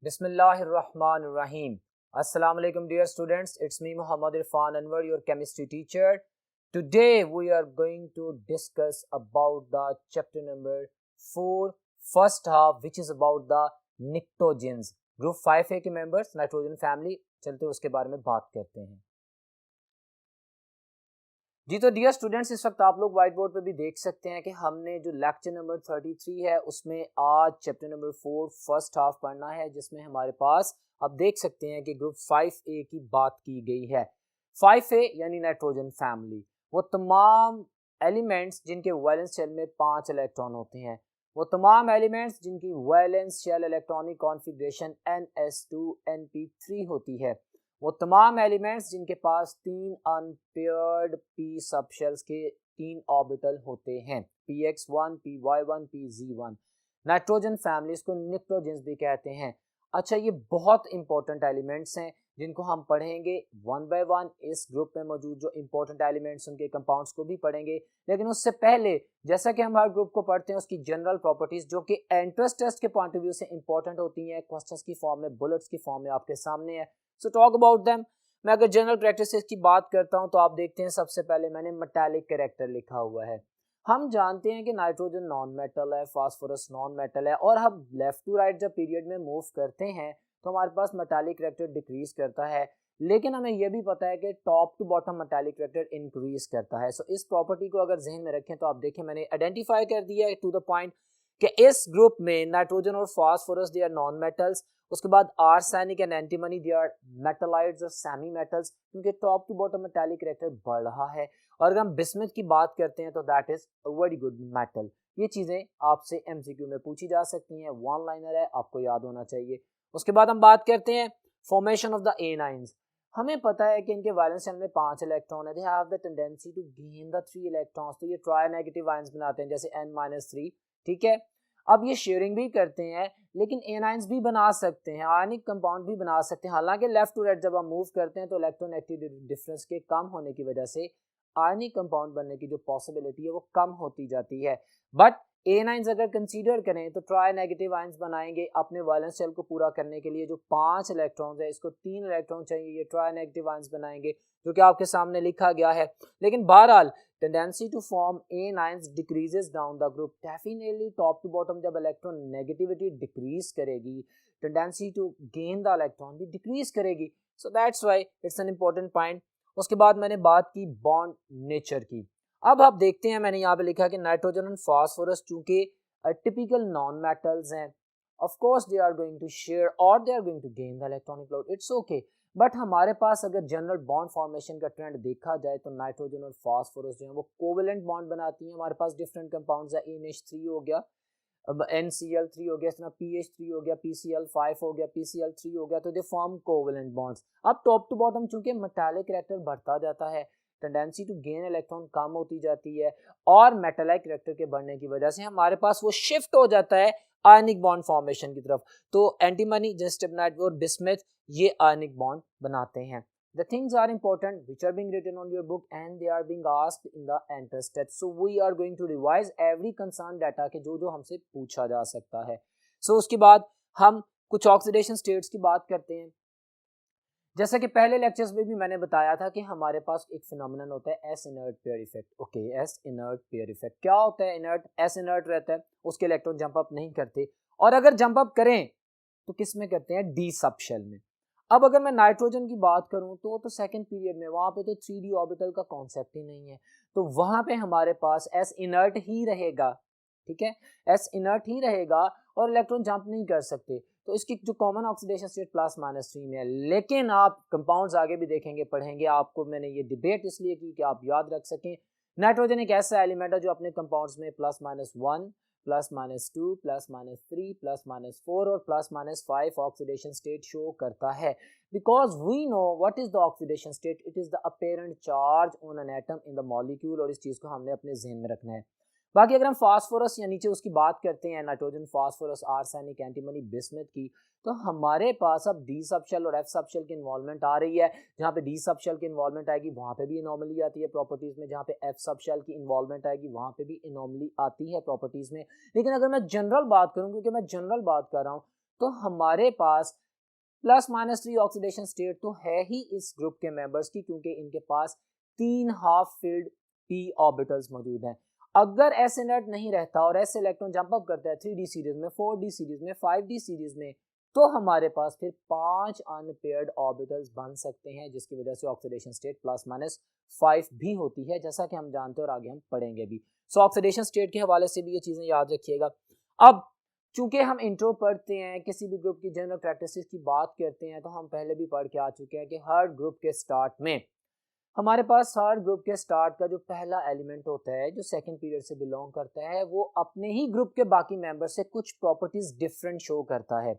Bismillahirrahmanirrahim. Assalamu alaikum dear students. It's me Muhammad Irfan Anwar, your chemistry teacher. Today we are going to discuss about the chapter number 4 first half, which is about the pnictogens. Group 5A के members nitrogen family, चलते उसके बारे में बात करते हैं। जी तो dear students, इस वक्त आप लोग व्हाइट बोर्ड पे भी देख सकते हैं कि हमने जो लेक्चर नंबर 33 है उसमें आज चैप्टर नंबर 4 फर्स्ट हाफ पढ़ना है, जिसमें हमारे पास आप देख सकते हैं कि ग्रुप 5A की बात की गई है। 5A यानी नाइट्रोजन फैमिली, वो तमाम एलिमेंट्स जिनके वैलेंस शेल में 5 इलेक्ट्रॉन होते हैं, वो तमाम एलिमेंट्स जिनकी valence shell electronic configuration ns2np3 होती है, वो तमाम एलिमेंट्स जिनके पास 3 अनपेयर्ड p सबशेल्स के 3 ऑर्बिटल होते हैं, px1 py1 pz1। Nitrogen families को निक्टोजेंस भी कहते हैं। अच्छा, ये बहुत इंपॉर्टेंट एलिमेंट्स हैं जिनको हम पढ़ेंगे वन बाय वन। इस ग्रुप में मौजूद जो इंपॉर्टेंट एलिमेंट्स उनके कंपाउंड्स को भी पढ़ेंगे, लेकिन उससे पहले जैसा कि हम हर ग्रुप को पढ़ते हैं उसकी जनरल प्रॉपर्टीज जो कि एंट्रेंस टेस्ट के पॉइंट ऑफ व्यू से इंपॉर्टेंट होती हैं, क्वेश्चंस की फॉर्म में, बुलेट्स की फॉर्म में आपके सामने है। So talk about them. मैं अगर जनरल कैरेक्टरिस्टिक्स की बात करता हूं तो आप देखते हैं सबसे पहले मैंने मेटालिक कैरेक्टर लिखा हुआ है। हम जानते हैं कि नाइट्रोजन नॉन मेटल है, फास्फोरस नॉन मेटल है, और हम लेफ्ट टू राइट जब पीरियड में मूव करते हैं तो हमारे पास मेटालिक कैरेक्टर डिक्रीज करता है, लेकिन हमें यह भी पता है कि top to bottom metallic character increase करता है। सो इस प्रॉपर्टी को अगर जहन में रखें तो आप देखें मैंने आइडेंटिफाई कर दिया है टू द पॉइंट कि इस ग्रुप में नाइट्रोजन और phosphorus they are non metals, उसके बाद arsenic and antimony they are metalloids और सेमी मेटल्स, क्योंकि top to bottom metallic character बढ़ रहा है। और अगर हम बिस्मथ की बात करते हैं तो that is a very good metal. ये चीजें आपसे एमसीक्यू में पूछी जा सकती हैं, वन लाइनर है, आपको याद होना चाहिए। उसके बाद हम बात करते हैं फॉर्मेशन ऑफ द एनाइंस। हमें पता है कि इनके वैलेंस शेल में 5 इलेक्ट्रॉन है, they have the tendency to gain the 3 electrons, तो ये ट्राई नेगेटिव आयंस बनाते हैं जैसे n-3, ठीक है। अब ये शेयरिंग भी करते हैं, लेकिन एनाइंस भी बना सकते हैं, आयनिक कंपाउंड भी बना सकते हैं। हालांकि लेफ्ट टू राइट जब हम मूव करते हैं तो इलेक्ट्रोनेगेटिव डिफरेंस के कम होने की वजह से आयनिक कंपाउंड बनने की जो पॉसिबिलिटी है वो कम होती जाती है। बट एनाइंस अगर कंसीडर करें तो ट्राई नेगेटिव आयंस बनाएंगे अपने वैलेंस शेल को पूरा करने के लिए। जो 5 इलेक्ट्रॉन्स है, इसको 3 इलेक्ट्रॉन चाहिए, ये ट्राई नेगेटिव आयंस बनाएंगे, जो कि आपके सामने लिखा गया है। लेकिन बहरहाल tendency to form anions decreases down the group. Definitely top to bottom जब इलेक्ट्रॉन नेगेटिविटी डिक्रीज करेगी, tendency to gain the electron भी डिक्रीज करेगी। So that's why it's an important point. उसके बाद मैंने बात की बॉन्ड नेचर की। अब आप देखते हैं मैंने यहाँ पे लिखा कि नाइट्रोजन और फास्फोरस चूंकि टिपिकल नॉन मेटल्स हैं, of course they are going to share और they are going to gain the electronic load, it's okay. But हमारे पास अगर जनरल बॉन्ड फॉर्मेशन का ट्रेंड देखा जाए तो नाइट्रोजन और फास्फोरस जो है वो कोवेलेंट बॉन्ड बनाती हैं। हमारे पास डिफरेंट कंपाउंड्स है, NH3 हो गया, अब NCl3 हो गया, इस तरह PH3 हो गया, PCl5 हो गया, PCl3 हो गया, तो दे फॉर्म कोवेलेंट बॉन्ड्स। अब टॉप टू बॉटम चूंकि मेटालिक कैरेक्टर बढ़ता जाता है, टेंडेंसी टू गेन इलेक्ट्रॉन कम होती जाती है, और मेटालिक कैरेक्टर के बढ़ने की वजह से हमारे पास वो शिफ्ट हो जाता है आयनिक बॉन्ड फॉर्मेशन की तरफ। तो एंटीमनी, जस्टिबनाइट और बिस्मथ ये आयनिक बॉन्ड बनाते हैं। The things are important which are being written on your book and they are being asked in the entrance test. So we are going to revise every concerned data के जो हमसे पूछा जा सकता है। So उसके बाद हम कुछ ऑक्सीडेशन स्टेट्स की बात करते हैं। जैसा कि पहले लेक्चर्स में भी मैंने बताया था कि हमारे पास एक फिनोमिनन होता है S inert pair effect. Okay, S inert pair effect क्या होता है? इनर्ट, एस इनर्ट रहता है, उसके इलेक्ट्रॉन जंप अप नहीं करते, और अगर जंप अप करें तो किस में करते हैं? डी सबशेल में। अब अगर मैं नाइट्रोजन की बात करूं तो सेकंड पीरियड में वहां पे तो 3D ऑर्बिटल का कॉन्सेप्ट ही नहीं है, तो वहां पे हमारे पास एस इनर्ट ही रहेगा, ठीक है, एस इनर्ट ही रहेगा और इलेक्ट्रॉन जंप नहीं कर सकते। तो इसकी जो कॉमन ऑक्सीडेशन स्टेट +-3 में है। लेकिन आप कंपाउंड्स आगे भी देखेंगे, पढ़ेंगे, आपको मैंने ये डिबेट इसलिए की कि आप याद रख सकें। नाइट्रोजन एक ऐसा एलिमेंट है जो अपने कंपाउंड्स में +-1, +-2, +-3, +-4 और +-5 ऑक्सीडेशन स्टेट शो करता है। Because we know what is the oxidation state, it is the apparent charge on an atom in the molecule, और इस चीज को हमने अपने जहन में रखना है। बाकी अगर हम फास्फोरस या नीचे उसकी बात करते हैं, nitrogen, phosphorus, arsenic, antimony, bismuth की, तो हमारे पास अब डी सबशेल और एफ सबशेल की इन्वॉल्वमेंट आ रही है। जहाँ पे डी सबशेल की इन्वॉल्वमेंट आएगी वहाँ पे भी एनॉमली आती है प्रॉपर्टीज में, जहाँ पे एफ सबशेल की इन्वॉल्वमेंट आएगी वहाँ पे भी एनॉमली आती है प्रॉपर्टीज में। लेकिन अगर मैं जनरल बात करूँ, क्योंकि मैं जनरल बात कर रहा हूँ, तो हमारे पास +-3 ऑक्सीडेशन स्टेट तो है ही इस ग्रुप के मेंबर्स की, क्योंकि इनके पास 3 हाफ फिल्ड p ऑर्बिटल्स मौजूद हैं। अगर s इनर्ट नहीं रहता और s इलेक्ट्रॉन जंप अप करता है 3d सीरीज में, 4d सीरीज में, 5d सीरीज में, तो हमारे पास फिर 5 अनपेयर्ड ऑर्बिटल्स बन सकते हैं, जिसकी वजह से ऑक्सीडेशन स्टेट +-5 भी होती है, जैसा कि हम जानते हैं और आगे हम पढ़ेंगे भी। सो ऑक्सीडेशन स्टेट के हवाले से भी ये चीज़ें याद रखिएगा। अब चूंकि हम इंट्रो पढ़ते हैं, किसी भी ग्रुप की जनरल प्रैक्टिसेस की बात करते हैं, तो हम पहले भी पढ़ के आ चुके हैं कि हर ग्रुप के स्टार्ट में हमारे पास हर ग्रुप के स्टार्ट का जो पहला एलिमेंट होता है, जो सेकंड पीरियड से बिलोंग करता है, वो अपने ही ग्रुप के बाकी मेंबर से कुछ प्रॉपर्टीज डिफरेंट शो करता है।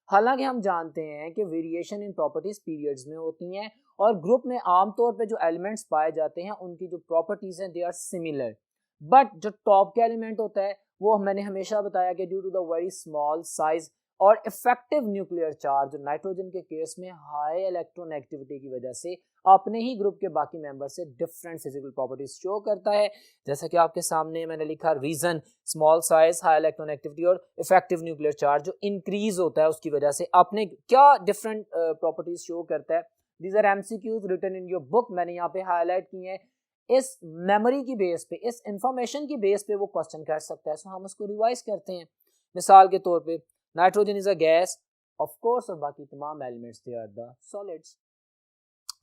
हालांकि हम जानते हैं कि वेरिएशन इन प्रॉपर्टीज पीरियड्स में होती हैं और ग्रुप में आमतौर पे जो एलिमेंट्स पाए जाते हैं उनकी जो प्रॉपर्टीज हैं दे आर सिमिलर, बट जो टॉप का एलिमेंट होता है वो मैंने हमेशा बताया कि due to the very small size और इफेक्टिव न्यूक्लियर चार्ज, नाइट्रोजन के केस में हाई इलेक्ट्रॉन एक्टिविटी की वजह से अपने ही ग्रुप के बाकी मेंबर से डिफरेंट फिजिकल प्रॉपर्टीज शो करता है। जैसा कि आपके सामने मैंने लिखा, reason small size, high electron activity और इफेक्टिव न्यूक्लियर चार्ज जो इंक्रीज होता है उसकी वजह से अपने क्या डिफरेंट प्रॉपर्टीज शो करता है। These are MCQs written in your book, मैंने यहाँ पे हाईलाइट किए हैं। इस मेमोरी की बेस पे, इस इंफॉर्मेशन की बेस पे वो क्वेश्चन कर सकता है, सो हम उसको रिवाइज करते हैं। मिसाल के तौर पे nitrogen is a gas, of course, और बाकी तमाम elements they are the solids.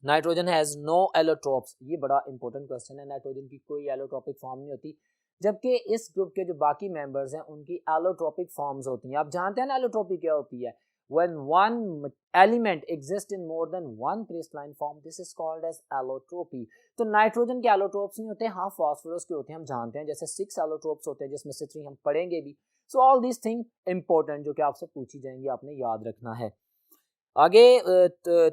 Nitrogen has no allotropes, ये बड़ा इंपॉर्टेंट क्वेश्चन है। नाइट्रोजन की कोई एलोट्रोपिक फॉर्म नहीं होती, जबकि इस ग्रुप के जो बाकी मेंबर्स हैं उनकी एलोट्रोपिक फॉर्म्स होती हैं। आप जानते हैं ना एलोट्रोपी क्या होती है? When one element exists in more than one crystalline form, this is called as allotropy. तो नाइट्रोजन के एलोट्रोप्स नहीं होते, हाँ फास्फोरस के होते हैं, हम जानते हैं, जैसे 6 एलोट्रोप्स होते हैं जिसमें से 3 हम पढ़ेंगे भी। सो ऑल दीज थिंग इंपॉर्टेंट जो कि आपसे पूछी जाएंगी, आपने याद रखना है। आगे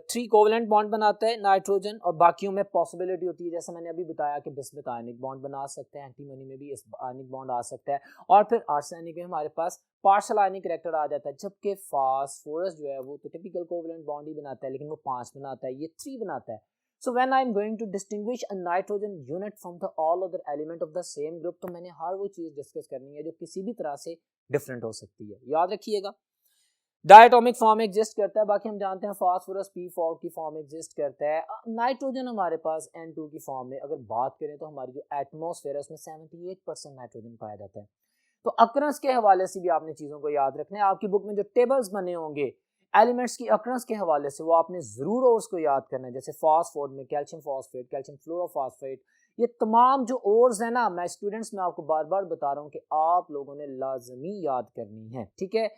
3 कोवेलेंट बॉन्ड बनाता है नाइट्रोजन, और बाकियों में पॉसिबिलिटी होती है, जैसे मैंने अभी बताया कि बिस्मुथ आयनिक बॉन्ड बना सकते हैं, एंटीमनी में भी इस आयनिक बॉन्ड आ सकता है, और फिर आर्सेनिक में हमारे पास पार्शियल आयनिक कैरेक्टर आ जाता है। जबकि फास्फोरस जो है वो तो टिपिकल कोवेलेंट बॉन्ड ही बनाता है, लेकिन वो 5 बनाता है, ये 3 बनाता है। So when I am going to distinguish a nitrogen unit from the all other element of the same group, तो मैंने हर वो चीज डिस्कस करनी है जो किसी भी तरह से डिफरेंट हो सकती है, याद रखिएगा। डायटोमिक फॉर्म एग्जिस्ट करता है, बाकी हम जानते हैं फास्फोरस P4 की फॉर्म एग्जिस्ट करता है। नाइट्रोजन हमारे पास N2 की फॉर्म में अगर बात करें तो हमारी जो एटमॉस्फेयर है उसमें 78% नाइट्रोजन पाया जाता है। तो अक्रंस के हवाले से भी आपने चीज़ों को याद रखना है। आपकी बुक में जो टेबल्स बने होंगे एलिमेंट्स की अक्रंस के हवाले से, वो आपने ज़रूर उसको याद करना है। जैसे फास्फोर्ड में कैल्शियम फॉस्फेट, कैल्शियम फ्लोरोफॉस्फेट, ये तमाम जो ओर्स है ना, मैं स्टूडेंट्स में आपको बार बार बता रहा हूँ कि आप लोगों ने लाजमी याद करनी है, ठीक है।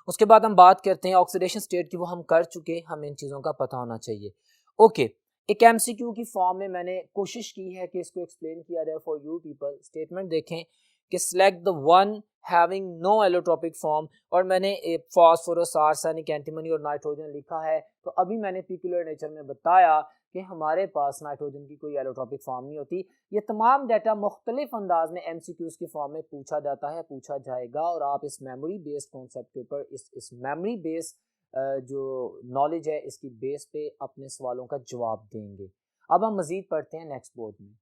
उसके बाद हम बात करते हैं ऑक्सीडेशन स्टेट की, वो हम कर चुके, हमें इन चीज़ों का पता होना चाहिए। ओके, एक एमसीक्यू की फॉर्म में मैंने कोशिश की है कि इसको एक्सप्लेन किया जाए फॉर यू पीपल। स्टेटमेंट देखें कि select the one having no allotropic form, और मैंने फास्फोरस, आर्सेनिक, एंटीमनी और नाइट्रोजन लिखा है। तो अभी मैंने पीक्यूलर नेचर में बताया कि हमारे पास नाइट्रोजन की कोई एलोट्रोपिक फॉर्म नहीं होती। ये तमाम डाटा मुख्तलिफ अंदाज में एमसीक्यूज की फॉर्म में पूछा जाता है, पूछा जाएगा, और आप इस मेमोरी बेस्ड कॉन्सेप्ट के ऊपर, इस मेमोरी बेस्ड जो नॉलेज है इसकी बेस पे अपने सवालों का जवाब देंगे। अब हम मजीद पढ़ते हैं नेक्स्ट बोर्ड में।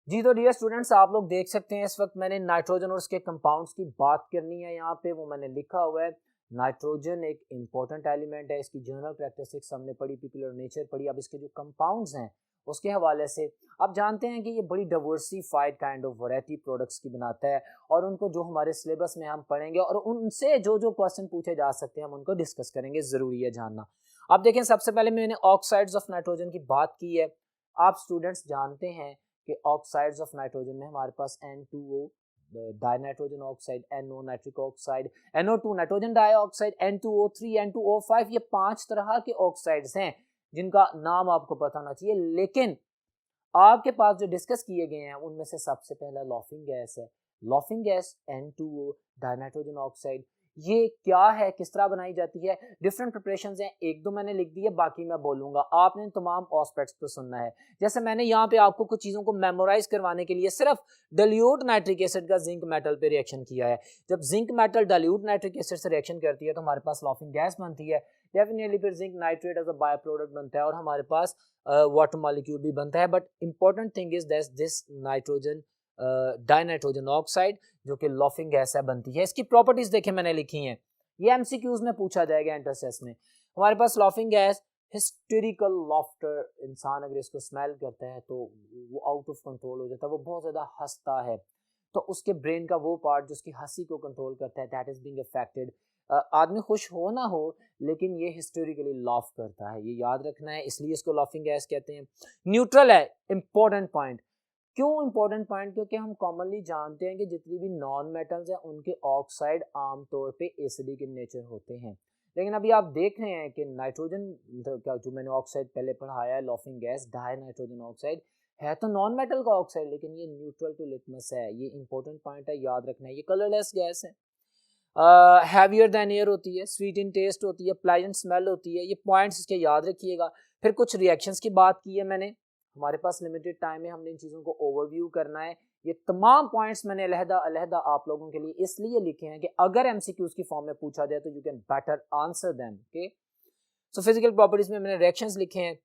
जी तो डियर स्टूडेंट्स, आप लोग देख सकते हैं इस वक्त मैंने नाइट्रोजन और उसके कंपाउंड्स की बात करनी है। यहाँ पे वो मैंने लिखा हुआ है, नाइट्रोजन एक इंपॉर्टेंट एलिमेंट है, इसकी जनरल कैरेक्टरिस्टिक्स हमने पढ़ी, पीक्यूलर नेचर पढ़ी। अब इसके जो कंपाउंड्स हैं उसके हवाले से आप जानते हैं कि ये बड़ी diversified kind of variety products की बनाता है, और उनको जो हमारे सिलेबस में हम पढ़ेंगे और उनसे जो जो क्वेश्चन पूछे जा सकते हैं हम उनको डिस्कस करेंगे, ज़रूरी है जानना। अब देखें, सबसे पहले मैंने ऑक्साइड्स ऑफ नाइट्रोजन की बात की है। आप स्टूडेंट्स जानते हैं कि ऑक्साइड्स ऑफ नाइट्रोजन में हमारे पास N2O dinitrogen oxide, NO nitric oxide, NO2 nitrogen dioxide, N2O3, N2O5, ये 5 तरह के ऑक्साइड्स हैं जिनका नाम आपको पता होना चाहिए। लेकिन आपके पास जो डिस्कस किए गए हैं उनमें से सबसे पहला लॉफिंग गैस है। Laughing gas N2O dinitrogen oxide, ये क्या है, किस तरह बनाई जाती है, डिफरेंट प्रिपरेशंस हैं, एक दो मैंने लिख दी है, बाकी मैं बोलूंगा, आपने तमाम एस्पेक्ट्स को सुनना है। जैसे मैंने यहाँ पे आपको कुछ चीज़ों को मेमोराइज करवाने के लिए सिर्फ डाइल्यूट नाइट्रिक एसिड का जिंक मेटल पे रिएक्शन किया है। जब zinc metal dilute nitric acid से रिएक्शन करती है तो हमारे पास लॉफिंग गैस बनती है। डेफिनेटली फिर zinc nitrate as a by product बनता है और हमारे पास वाटर मॉलिक्यूल भी बनता है। But important thing is this nitrogen dinitrogen oxide जो कि लॉफिंग गैस है बनती है। इसकी प्रॉपर्टीज देखें मैंने लिखी हैं, ये एमसीक्यूज में पूछा जाएगा इंटरसेस में। हमारे पास लॉफिंग गैस हिस्टेरिकल लॉफ्टर, इंसान अगर इसको स्मेल करता है तो वो आउट ऑफ कंट्रोल हो जाता है, वो बहुत ज़्यादा हंसता है, तो उसके ब्रेन का वो पार्ट जो उसकी हंसी को कंट्रोल करता है दैट इज बीइंग अफेक्टेड। आदमी खुश हो ना हो लेकिन ये हिस्टोरिकली लाफ करता है, ये याद रखना है, इसलिए इसको लाफिंग गैस कहते हैं। न्यूट्रल है, इंपॉर्टेंट पॉइंट। क्यों इंपॉर्टेंट पॉइंट? क्योंकि हम कॉमनली जानते हैं कि जितनी भी नॉन मेटल्स हैं उनके ऑक्साइड आमतौर पे एसिडिक इन नेचर होते हैं, लेकिन अभी आप देख रहे हैं कि नाइट्रोजन क्या जो मैंने ऑक्साइड पहले पढ़ाया है laughing gas die nitrogen oxide है तो नॉन मेटल का ऑक्साइड, लेकिन ये न्यूट्रल टू लिटमस है, ये इंपॉर्टेंट पॉइंट है, याद रखना है। ये कलरलेस गैस है, हैवियर देन एयर होती है, स्वीट इन टेस्ट होती है, प्लेजेंट स्मेल होती है, ये पॉइंट्स इसके याद रखिएगा। फिर कुछ रिएक्शंस की बात की है मैंने, हमारे पास लिमिटेड टाइम है, हमने इन चीज़ों को ओवरव्यू करना है। ये तमाम पॉइंट्स मैंने अलहदा अलहदा आप लोगों के लिए इसलिए लिखे हैं कि अगर एमसीक्यूज की फॉर्म में पूछा जाए तो you can better answer them. Okay, so physical properties में मैंने रिएक्शंस लिखे हैं,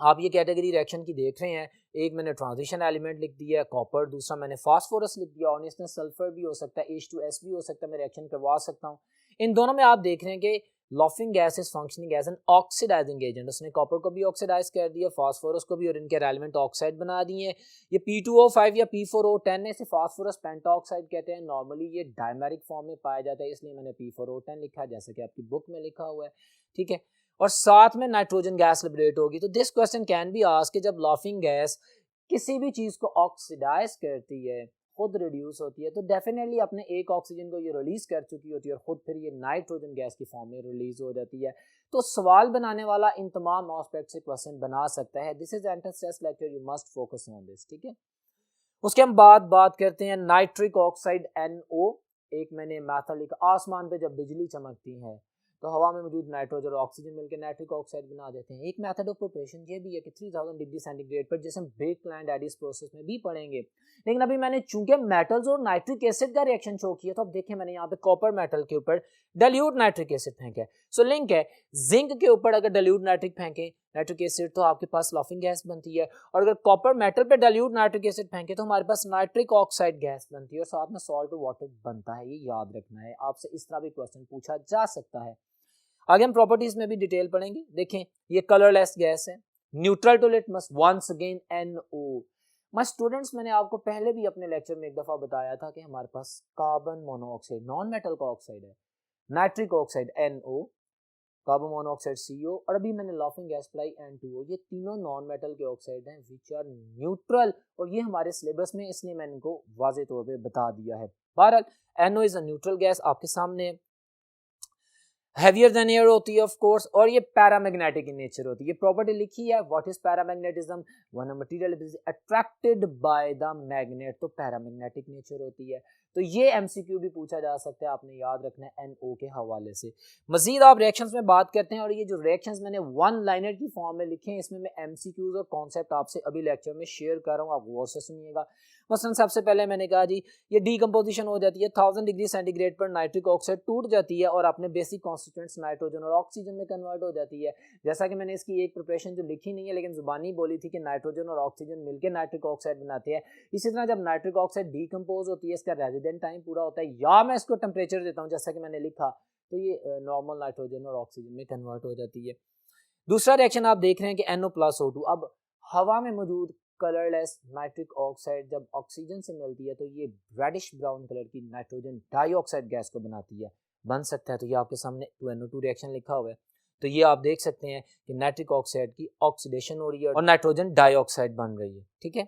आप ये कैटेगरी रिएक्शन की देख रहे हैं। एक मैंने ट्रांजिशन एलिमेंट लिख दिया है कॉपर, दूसरा मैंने फास्फोरस लिख दिया, और इसमें सल्फर भी हो सकता है, H2S भी हो सकता है, मैं रिएक्शन करवा सकता हूँ। इन दोनों में आप देख रहे हैं कि laughing gas is functioning as an oxidising agent, उसने कॉपर को भी ऑक्सीडाइज कर दिया, फास्फोरस को भी, और इनके एलिमेंट ऑक्साइड बना दिए। ये P2O5 या P4O10 है, फास्फोरस पेंटाऑक्साइड कहते हैं, नॉर्मली ये डायमेरिक फॉर्म में पाया जाता है, इसलिए मैंने P4O10 लिखा है जैसे कि आपकी बुक में लिखा हुआ है, ठीक है। और साथ में नाइट्रोजन गैस लिबरेट होगी। तो this question can be asked कि जब लॉफिंग गैस किसी भी चीज को ऑक्सीडाइज करती है, खुद रिड्यूस होती है, तो डेफिनेटली अपने एक ऑक्सीजन को ये रिलीज कर चुकी होती है और खुद फिर ये नाइट्रोजन गैस की फॉर्म में रिलीज हो जाती है। तो सवाल बनाने वाला इन तमाम एस्पेक्ट से क्वेश्चन बना सकता है। This is entrance test lecture, you must focus on this, ठीक है। उसके हम बात करते हैं नाइट्रिक ऑक्साइड NO। एक मैंने मैथड लिखा, आसमान पे जब बिजली चमकती है तो हवा में मौजूद नाइट्रोजन और ऑक्सीजन मिलकर नाइट्रिक ऑक्साइड बना देते हैं। एक मेथड ऑफ प्रिपरेशन ये भी है कि 3000 डिग्री सेंटीग्रेड पर, जैसे हम बेकलैंड एडिस प्रोसेस में भी पढ़ेंगे, लेकिन अभी मैंने चूंकि मेटल्स और नाइट्रिक एसिड का रिएक्शन शो किया, तो अब देखिए मैंने यहाँ पे कॉपर मेटल के ऊपर डाइल्यूट नाइट्रिक एसिड फेंका। सो लिंक है, जिंक के ऊपर अगर डाइल्यूट नाइट्रिक फेंके नाइट्रिक एसिड तो आपके पास लॉफिंग गैस बनती है, और अगर कॉपर मेटल पे डाइल्यूट नाइट्रिक एसिड फेंके तो हमारे पास नाइट्रिक ऑक्साइड गैस बनती है, और साथ में सॉल्ट और वाटर बनता है। ये याद रखना है, आपसे इस तरह भी क्वेश्चन पूछा जा सकता है। आगे हम प्रॉपर्टीज में भी डिटेल पढ़ेंगे। देखें, ये कलरलेस गैस है, neutral to litmus, once again NO। My students, मैंने आपको पहले भी अपने लेक्चर में एक दफा बताया था कि हमारे पास कार्बन मोनोऑक्साइड नॉन मेटल का ऑक्साइड है, nitric oxide NO, carbon monoxide CO, और अभी मैंने लॉफिंग गैस पढ़ाई N2O। ये तीनों नॉन मेटल के ऑक्साइड हैं विच आर न्यूट्रल, और ये हमारे सिलेबस में, इसलिए मैंने इनको वाज़ेह तौर पे बता दिया है। बहरहाल NO is a neutral gas, आपके सामने हैवियर देन एयर होती है ऑफ कोर्स, और ये पैरामैग्नेटिक इन नेचर होती है। ये प्रॉपर्टी लिखी है, what is paramagnetism, when a material is attracted by the magnet, तो पैरामैग्नेटिक नेचर होती है। तो ये MCQ भी पूछा जा सकता है, आपने याद रखना है NO के हवाले से। मजीद आप रिएक्शंस में बात करते हैं, और ये जो रिएक्शंस मैंने वन लाइनर की फॉर्म में लिखे हैं, इसमें मैं MCQs और कॉन्सेप्ट आपसे अभी लेक्चर में शेयर कर रहा हूँ, आप गौर से सुनिएगा। मसलन सबसे पहले मैंने कहा जी, ये डीकम्पोजिशन हो जाती है 1000 डिग्री सेंटीग्रेड पर, नाइट्रिक ऑक्साइड टूट जाती है और अपने बेसिक कॉन्स्टिट्यूएंट्स नाइट्रोजन और ऑक्सीजन में कन्वर्ट हो जाती है। जैसा कि मैंने इसकी एक प्रिपरेशन जो लिखी नहीं है लेकिन जुबानी बोली थी कि नाइट्रोजन और ऑक्सीजन मिलकर नाइट्रिक ऑक्साइड बनाते हैं। इसी तरह जब नाइट्रिक ऑक्साइड डीकम्पोज होती है, इसका रेजिडेंट टाइम पूरा होता है, या मैं इसको टेम्परेचर देता हूँ जैसा कि मैंने लिखा, तो ये नॉर्मल नाइट्रोजन और ऑक्सीजन में कन्वर्ट हो जाती है। दूसरा रिएक्शन आप देख रहे हैं कि NO+O2। अब हवा में मौजूद कलरलेस नाइट्रिक ऑक्साइड जब ऑक्सीजन से मिलती है तो ये रेडिश ब्राउन कलर की नाइट्रोजन डाइऑक्साइड गैस को बनाती है, बन सकता है। तो ये आपके सामने 2NO2 रिएक्शन लिखा हुआ है, तो ये आप देख सकते हैं कि नाइट्रिक ऑक्साइड की ऑक्सीडेशन हो रही है और नाइट्रोजन डाइऑक्साइड बन रही है, ठीक है।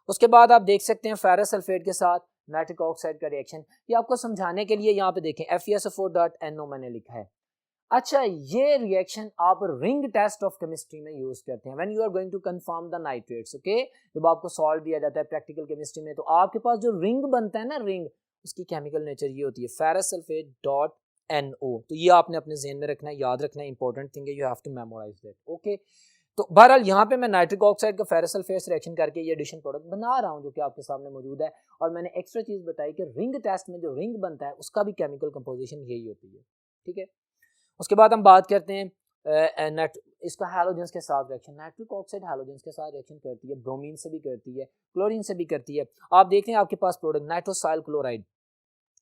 उसके बाद आप देख सकते हैं फेरस सल्फेट के साथ नाइट्रिक ऑक्साइड का रिएक्शन। ये आपको समझाने के लिए यहाँ पे देखें FeSO4.NO मैंने लिखा है। अच्छा, ये रिएक्शन आप रिंग टेस्ट ऑफ केमिस्ट्री में यूज करते हैं, when you are going to confirm the nitrates. Okay, जब आपको सॉल्ट दिया जाता है प्रैक्टिकल केमिस्ट्री में, तो आपके पास जो रिंग बनता है ना, रिंग, उसकी केमिकल नेचर ये होती है फेरस सल्फेट डॉट NO। तो ये आपने अपने ज़हन में रखना है, याद रखना है, इंपॉर्टेंट थिंग है, you have to memorise that. Okay, तो बहरहाल यहाँ पे मैं नाइट्रिक ऑक्साइड का फेरस सल्फेट रिएक्शन करके ये एडिशन प्रोडक्ट बना रहा हूँ जो कि आपके सामने मौजूद है। और मैंने एक्स्ट्रा चीज बताई कि रिंग टेस्ट में जो रिंग बनता है उसका भी केमिकल कंपोजिशन यही होती है, ठीक है। उसके बाद हम बात करते हैं इसका हैलोजेंस के साथ रिएक्शन, नाइट्रिक ऑक्साइड हैलोजेंस के साथ रिएक्शन करती है, ब्रोमीन से भी करती है, क्लोरीन से भी करती है। आप देख रहे हैं आपके पास प्रोडक्ट नाइट्रोसाइल क्लोराइड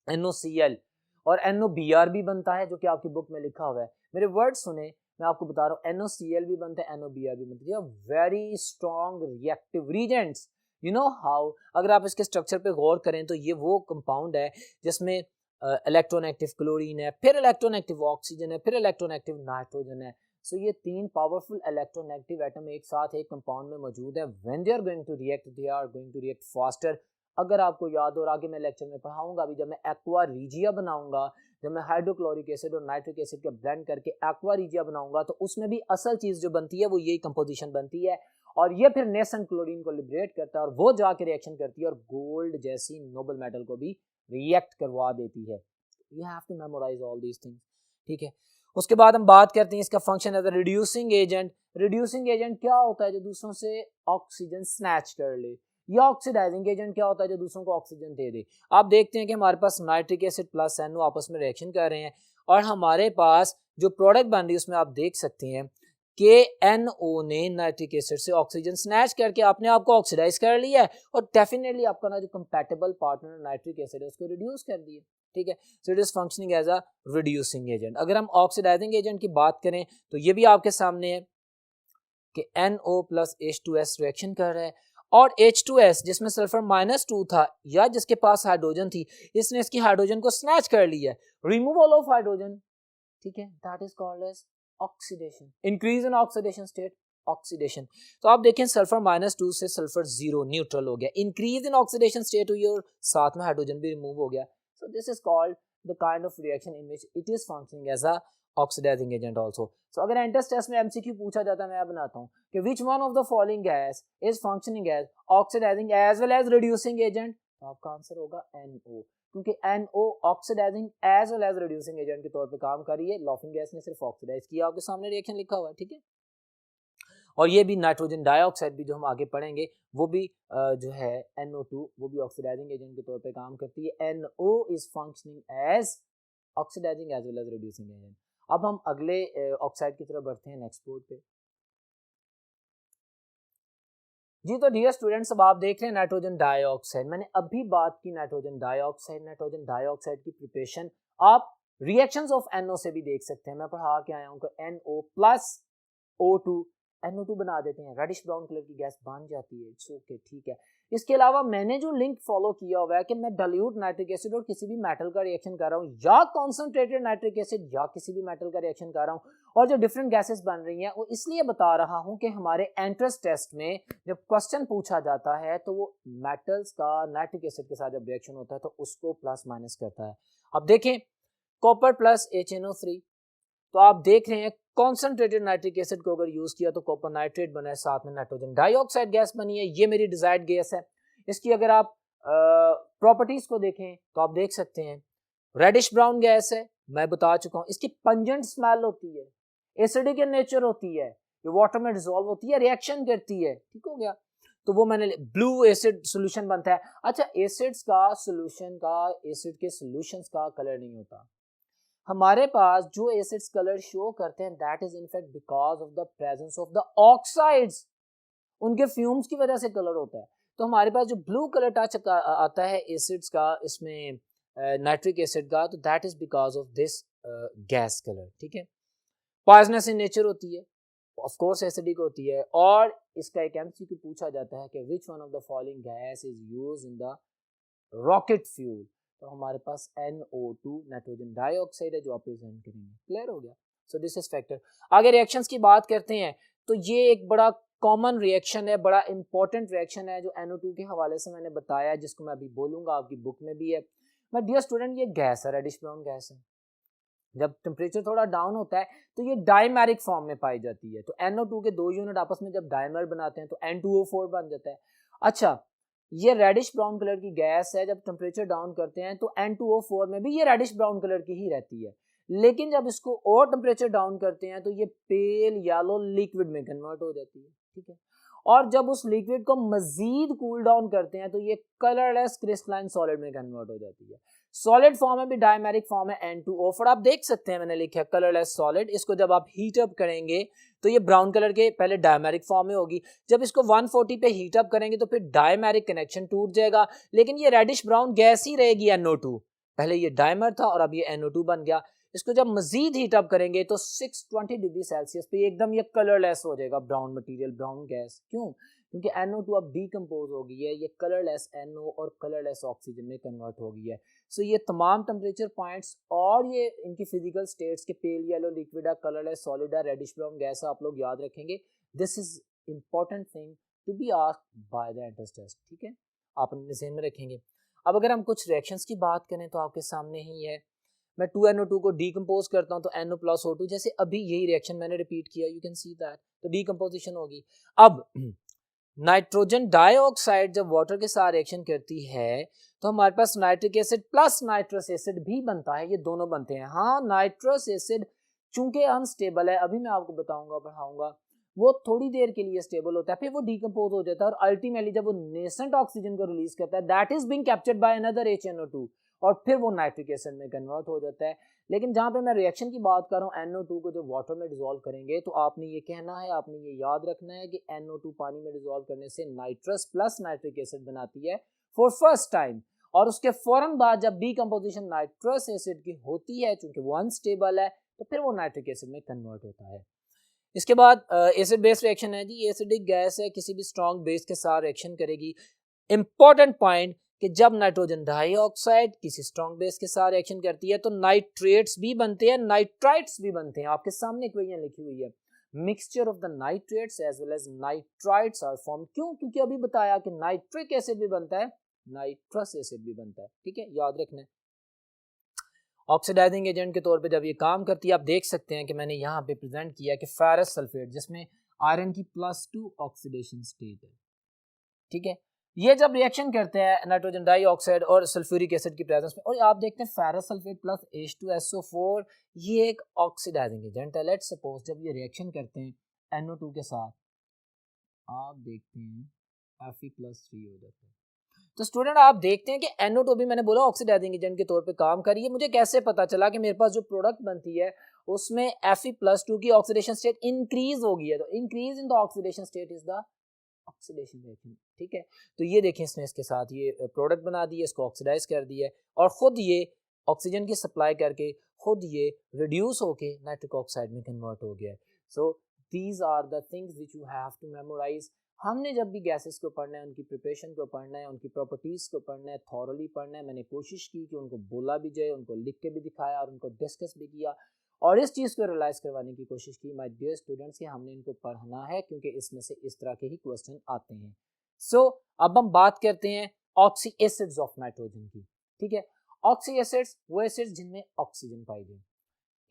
NOCl और NOBr भी बनता है, जो कि आपकी बुक में लिखा हुआ है। मेरे वर्ड सुने, मैं आपको बता रहा हूँ, NOCl भी बनता है, NOBr भी बनता है, very strong reactive Regents. You know how, अगर आप इसके स्ट्रक्चर पे गौर करें तो ये वो कंपाउंड है जिसमें इलेक्ट्रोनेगेटिव क्लोरीन है, फिर इलेक्ट्रोनेगेटिव ऑक्सीजन है, फिर इलेक्ट्रोनेगेटिव नाइट्रोजन है। सो ये तीन पावरफुल इलेक्ट्रोनेगेटिव एटम एक साथ एक कंपाउंड में मौजूद है। When they are going to react, they are going to react faster. अगर आपको याद हो, और आगे मैं लेक्चर में पढ़ाऊंगा, अभी जब मैं एक्वा रीजिया बनाऊंगा, जब मैं हाइड्रोक्लोरिक एसिड और नाइट्रिक एसिड का ब्लेंड करके एक्वा रीजिया बनाऊंगा, तो उसमें भी असल चीज जो बनती है वो यही कंपोजिशन बनती है, और ये फिर नेसेंट क्लोरीन को लिबरेट करता है और वो जाके रिएक्शन करती है और गोल्ड जैसी नोबल मेटल को भी रिएक्ट करवा देती है। You have to memorise all these things, ठीक है। उसके बाद हम बात करते हैं इसका function as a reducing agent. Reducing agent क्या होता है? जो दूसरों से ऑक्सीजन स्नैच कर ले। या ऑक्सीडाइजिंग एजेंट क्या होता है? जो दूसरों को ऑक्सीजन दे दे। आप देखते हैं कि हमारे पास नाइट्रिक एसिड प्लस NO आपस में रिएक्शन कर रहे हैं और हमारे पास जो प्रोडक्ट बन रही है उसमें आप देख सकते हैं कि NO ने नाइट्रिक एसिड से ऑक्सीजन स्नैच करके अपने आप को ऑक्सीडाइज कर लिया है और डेफिनेटली आपका ना जो कंपैटिबल पार्टनर नाइट्रिक एसिड है उसको रिड्यूस कर दिया, ठीक है। So it is functioning as a reducing agent. अगर हम ऑक्सीडाइजिंग एजेंट की बात करें तो ये भी आपके सामने है कि NO प्लस H2S रिएक्शन कर रहा है और H2S जिसमें सल्फर -2 था या जिसके पास हाइड्रोजन थी, इसने इसकी हाइड्रोजन को स्नैच कर लिया है। रिमूवल ऑफ हाइड्रोजन, ठीक है, that is called as oxidation. Increase in oxidation state, oxidation. तो आप देखें सल्फर -2 से सल्फर 0 न्यूट्रल हो गया, इंक्रीज इन ऑक्सीडेशन स्टेट हुई और साथ में हाइड्रोजन भी रिमूव हो गया। So this is called the kind of reaction in which it is functioning as a oxidising agent also. So अगर एंट्रेंस टेस्ट में MCQ पूछा जाता है, मैं बनाता हूँ कि which one of the following gas is functioning as oxidising as well as reducing agent, तो आपका आंसर होगा NO, क्योंकि NO oxidising as well as reducing agent के तौर पे काम कर रही है। लॉफिंग गैस ने सिर्फ ऑक्सीडाइज किया, आपके सामने रिएक्शन लिखा हुआ है, ठीक है। और ये भी नाइट्रोजन डाइऑक्साइड भी जो हम आगे पढ़ेंगे वो भी जो है NO2 वो भी ऑक्सीडाइजिंग एजेंट के तौर पे काम करती है। NO is functioning as oxidising as well as reducing agent. अब हम अगले ऑक्साइड की तरफ बढ़ते हैं, नेक्स्ट बोर्ड पे। जी तो डियर स्टूडेंट्स, अब आप देख रहे हैं नाइट्रोजन डाइऑक्साइड। मैंने अभी बात की नाइट्रोजन डाइऑक्साइड। नाइट्रोजन डाइऑक्साइड की प्रिपरेशन आप रिएक्शंस ऑफ NO से भी देख सकते हैं। मैं पढ़ा के आया हूं कि NO प्लस O2 NO2 बना देते हैं, रेडिश ब्राउन कलर की गैस बन जाती है। इट्स ओके, ठीक है। इसके अलावा मैंने जो लिंक फॉलो किया हुआ है कि मैं डाइल्यूट नाइट्रिक एसिड और किसी भी मेटल का रिएक्शन कर रहा हूँ या कॉन्सेंट्रेटेड नाइट्रिक एसिड या किसी भी मेटल का रिएक्शन कर रहा हूँ और जो डिफरेंट गैसेस बन रही हैं वो इसलिए बता रहा हूँ कि हमारे एंट्रेंस टेस्ट में जब क्वेश्चन पूछा जाता है तो वो मेटल्स का नाइट्रिक एसिड के साथ जब रिएक्शन होता है तो उसको प्लस माइनस करता है। अब देखें कॉपर प्लस HNO3, तो आप देख रहे हैं कॉन्सेंट्रेटेड नाइट्रिक एसिड को अगर यूज किया तो कॉपर नाइट्रेट बना है, साथ में नाइट्रोजन डाइऑक्साइड गैस बनी है। ये मेरी डिजायर्ड गैस है। इसकी अगर आप प्रॉपर्टीज को देखें तो आप देख सकते हैं रेडिश ब्राउन गैस है, मैं बता चुका हूं। इसकी पंजेंट स्मेल होती है, एसिडिक इन नेचर होती है, ये वाटर में डिसॉल्व होती है, रिएक्शन करती है, ठीक हो गया। तो वो मैंने ब्लू एसिड सॉल्यूशन बनता है। अच्छा, एसिड्स का सॉल्यूशन का, एसिड के सॉल्यूशंस का कलर नहीं होता। हमारे पास जो एसिड्स कलर शो करते हैं that is in fact because of the presence of the oxides, उनके फ्यूम्स की वजह से कलर होता है। तो हमारे पास जो ब्लू कलर टच आता है एसिड्स का, इसमें नाइट्रिक एसिड का, तो that is because of this gas colour, ठीक है। पॉइजनस इन नेचर होती है, ऑफ कोर्स एसिडिक होती है। और इसका एक MCQ पूछा जाता है कि which one of the following gas is used in the rocket fuel, तो हमारे पास NO2 नाइट्रोजन डाइऑक्साइड है जो आप प्रेजेंट करेंगे। क्लियर हो गया। So this is factor. आगे रिएक्शंस की बात करते हैं तो ये एक बड़ा कॉमन रिएक्शन है, बड़ा इंपॉर्टेंट रिएक्शन है जो NO2 के हवाले से मैंने बताया, जिसको मैं अभी बोलूंगा, आपकी बुक में भी है। बट डियर स्टूडेंट, ये गैस है, रेडिश ब्राउन गैस है। जब टेम्परेचर थोड़ा डाउन होता है तो ये डाइमेरिक फॉर्म में पाई जाती है। तो NO2 के दो यूनिट आपस में जब डाइमर बनाते हैं तो N2O4 बन जाता है। अच्छा, ये रेडिश ब्राउन कलर की गैस है, जब टेम्परेचर डाउन करते हैं तो N2O4 में भी ये रेडिश ब्राउन कलर की ही रहती है, लेकिन जब इसको और टेम्परेचर डाउन करते हैं तो ये पेल येलो लिक्विड में कन्वर्ट हो जाती है, ठीक है। और जब उस लिक्विड को मजीद कूल डाउन करते हैं तो ये कलरलेस क्रिस्टलाइन सॉलिड में कन्वर्ट हो जाती है। सॉलिड फॉर्म में भी डायमेरिक फॉर्म है N2O4। आप देख सकते हैं मैंने लिखा है कलरलेस सॉलिड। इसको जब आप हीट अप करेंगे तो ये ब्राउन कलर के पहले डायमेरिक फॉर्म में होगी, जब इसको 140 पे हीट अप करेंगे तो फिर डायमेरिक कनेक्शन टूट जाएगा, लेकिन ये रेडिश ब्राउन गैस ही रहेगी NO2। पहले ये डायमर था और अब ये NO2 बन गया। इसको जब मजीद हीट अप करेंगे तो 620 डिग्री सेल्सियस पे एकदम ये कलरलेस हो जाएगा ब्राउन मटेरियल, ब्राउन गैस। क्यों? क्योंकि NO2 अब डीकम्पोज हो गई है, ये कलरलेस NO और कलरलेस ऑक्सीजन में कन्वर्ट हो गई है। सो ये तमाम टेम्परेचर पॉइंट्स और ये इनकी फिजिकल स्टेट्स के पेल येलो लिक्विड है, कलरलेस सॉलिड है, रेडिश ब्राउन गैस है, आप लोग याद रखेंगे। This is important thing to be asked by the entrance test, ठीक है, आप अपने ज़हन में रखेंगे। अब अगर हम कुछ रिएक्शंस की बात करें तो आपके सामने ही है। मैं 2NO2 को डीकम्पोज करता हूँ तो NO प्लस O2, जैसे अभी यही रिएक्शन मैंने रिपीट किया, यू कैन सी दैट, तो डीकम्पोजिशन होगी। अब नाइट्रोजन डाइऑक्साइड जब वाटर के साथ रिएक्शन करती है तो हमारे पास nitric acid plus nitrous acid भी बनता है, ये दोनों बनते हैं। हाँ, नाइट्रस एसिड चूंकि अनस्टेबल है, अभी मैं आपको बताऊंगा पढ़ाऊंगा, वो थोड़ी देर के लिए स्टेबल होता है, फिर वो डीकम्पोज हो जाता है और अल्टीमेटली जब वो नेसेंट ऑक्सीजन को रिलीज करता है, that is being captured by another HNO2 और फिर वो नाइट्रिक एसिड में कन्वर्ट हो जाता है। लेकिन जहां पे मैं रिएक्शन की बात कर रहा हूँ NO2 को जब वाटर में डिसॉल्व करेंगे तो आपने ये कहना है, आपने ये याद रखना है कि NO2 पानी में डिसॉल्व करने से नाइट्रस प्लस नाइट्रिक एसिड बनाती है फॉर फर्स्ट टाइम, और उसके फौरन बाद जब डीकम्पोजिशन नाइट्रस एसिड की होती है, चूंकि वो अनस्टेबल है, तो फिर वो नाइट्रिक एसिड में कन्वर्ट होता है। इसके बाद एसिड बेस रिएक्शन है जी, एसिडिक गैस है, किसी भी स्ट्रॉन्ग बेस के साथ रिएक्शन करेगी। इंपॉर्टेंट पॉइंट कि जब नाइट्रोजन डाइऑक्साइड किसी स्ट्रॉन्ग बेस के साथ रिएक्शन करती है तो नाइट्रेट्स भी बनते हैं, नाइट्राइट्स भी बनते हैं। आपके सामने इक्वेशन लिखी हुई है, mixture of the nitrates as well as nitrites are form. क्यों? क्योंकि अभी बताया कि नाइट्रिक एसिड भी बनता है, नाइट्रस एसिड भी बनता है, ठीक है, याद रखना है। ऑक्सीडाइजिंग एजेंट के तौर पे जब ये काम करती है, आप देख सकते हैं कि मैंने यहाँ पे प्रेजेंट किया कि फेरस सल्फेट जिसमें आयरन की +2 ऑक्सीडेशन स्टेट है, ठीक है, ये जब रिएक्शन करते हैं नाइट्रोजन डाइऑक्साइड और सल्फ्यूरिक एसिड की प्रेजेंस में, और आप देखते हैं फेरस सल्फेट प्लस H2SO4, ये एक ऑक्सीडाइजिंग एजेंट है। लेट्स सपोज जब ये रिएक्शन करते हैं NO2 के साथ, आप देखते हैं Fe+3 हो जाता है। तो स्टूडेंट आप देखते हैं कि NO2 भी मैंने बोला ऑक्सीडाइजिंग एजेंट के तौर पे काम कर रही है। मुझे कैसे पता चला कि मेरे पास जो प्रोडक्ट बनती है उसमें Fe+2 की ऑक्सीडेशन स्टेट इंक्रीज हो गई है, तो increase in the oxidation state is the oxidation reaction, ठीक है। तो ये देखें, इसने इसके साथ ये प्रोडक्ट बना दी है, इसको ऑक्सीडाइज कर दिया है और खुद ये ऑक्सीजन की सप्लाई करके खुद ये रिड्यूस होके नाइट्रिक ऑक्साइड में कन्वर्ट हो गया है। So these are the things which you have to memorise. हमने जब भी गैसेस को पढ़ना है, उनकी प्रिपरेशन को पढ़ना है, उनकी प्रॉपर्टीज़ को पढ़ना है, थॉरली पढ़ना है। मैंने कोशिश की कि उनको बोला भी जाए, उनको लिख के भी दिखाया और उनको डिस्कस भी किया और इस चीज़ को रियलाइज़ करवाने की कोशिश की माय डियर स्टूडेंट्स कि हमने इनको पढ़ना है क्योंकि इसमें से इस तरह के ही क्वेश्चन आते हैं। सो अब हम बात करते हैं ऑक्सी एसिड्स ऑफ नाइट्रोजन की, ठीक है। ऑक्सी एसिड्स वो एसिड्स जिनमें ऑक्सीजन पाई जाए,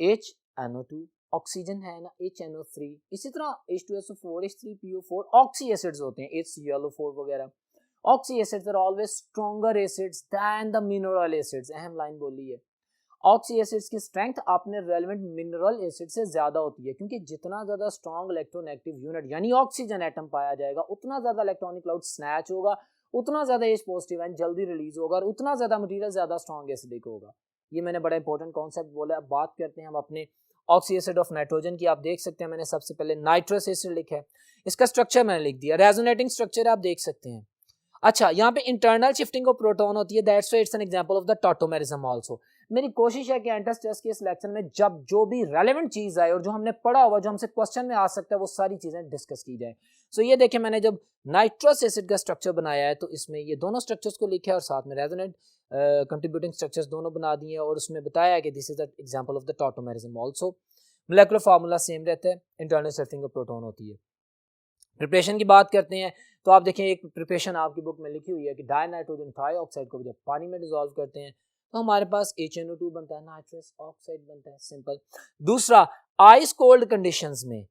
HNO2 ऑक्सीजन है ना, HNO3, इसी तरह H2SO4, H3PO4 ऑक्सी एसिड्स होते हैं, HClO4 वगैरह। Oxy acids are always stronger acids than the mineral acids. अहम लाइन बोली है, ऑक्सी एसिड्स की स्ट्रेंथ अपने रेलेवेंट मिनरल एसिड से ज्यादा होती है, क्योंकि जितना ज्यादा स्ट्रॉन्ग इलेक्ट्रोनेगेटिव यूनिट यानी ऑक्सीजन एटम पाया जाएगा, उतना ज्यादा इलेक्ट्रॉनिक क्लाउड स्नैच होगा, उतना ज्यादा H पॉजिटिव आयन जल्दी रिलीज होगा और उतना ज्यादा मटेरियल ज्यादा स्ट्रॉन्ग एसिडिक होगा। ये मैंने बड़ा इंपॉर्टेंट कॉन्सेप्ट बोला। अब बात करते हैं हम अपने ऑक्सी एसिड ऑफ नाइट्रोजन की। आप देख सकते हैं मैंने सबसे पहले नाइट्रस एसिड लिखा है, इसका स्ट्रक्चर मैंने लिख दिया, रेजोनेटिंग स्ट्रक्चर आप देख सकते हैं। अच्छा, यहाँ पे इंटरनल शिफ्टिंग ऑफ प्रोटॉन होती है, that's why it's an example of the tautomerism also. मेरी कोशिश है कि एंट्रेंस टेस्ट के इस लेक्चर में जब जो भी रेलेवेंट चीज आए और जो हमने पढ़ा हुआ, जो हमसे क्वेश्चन में आ सकता है, वो सारी चीजें डिस्कस की जाए। सो ये देखिए, मैंने जब नाइट्रस एसिड का स्ट्रक्चर बनाया है तो इसमें ये दोनों स्ट्रक्चर्स को लिखा है और साथ में रेजोनेंट कंट्रीब्यूटिंग स्ट्रक्चर्स दोनों बना दिए और उसमें बताया है कि this is the example of the tautomerism also. Molecular formula same रहता है, इंटरनल शिफ्टिंग ऑफ प्रोटॉन होती है। प्रिपरेशन की बात करते हैं तो आप देखें, एक प्रिपरेशन आपकी बुक में लिखी हुई है कि डाइनाइट्रोजन ट्राइऑक्साइड को जब पानी में डिसॉल्व करते हैं तो हमारे पास HNO2 बनता है, नाइट्रस ऑक्साइड बनता है, सिंपल। दूसरा, आइस कोल्ड कंडीशंस में,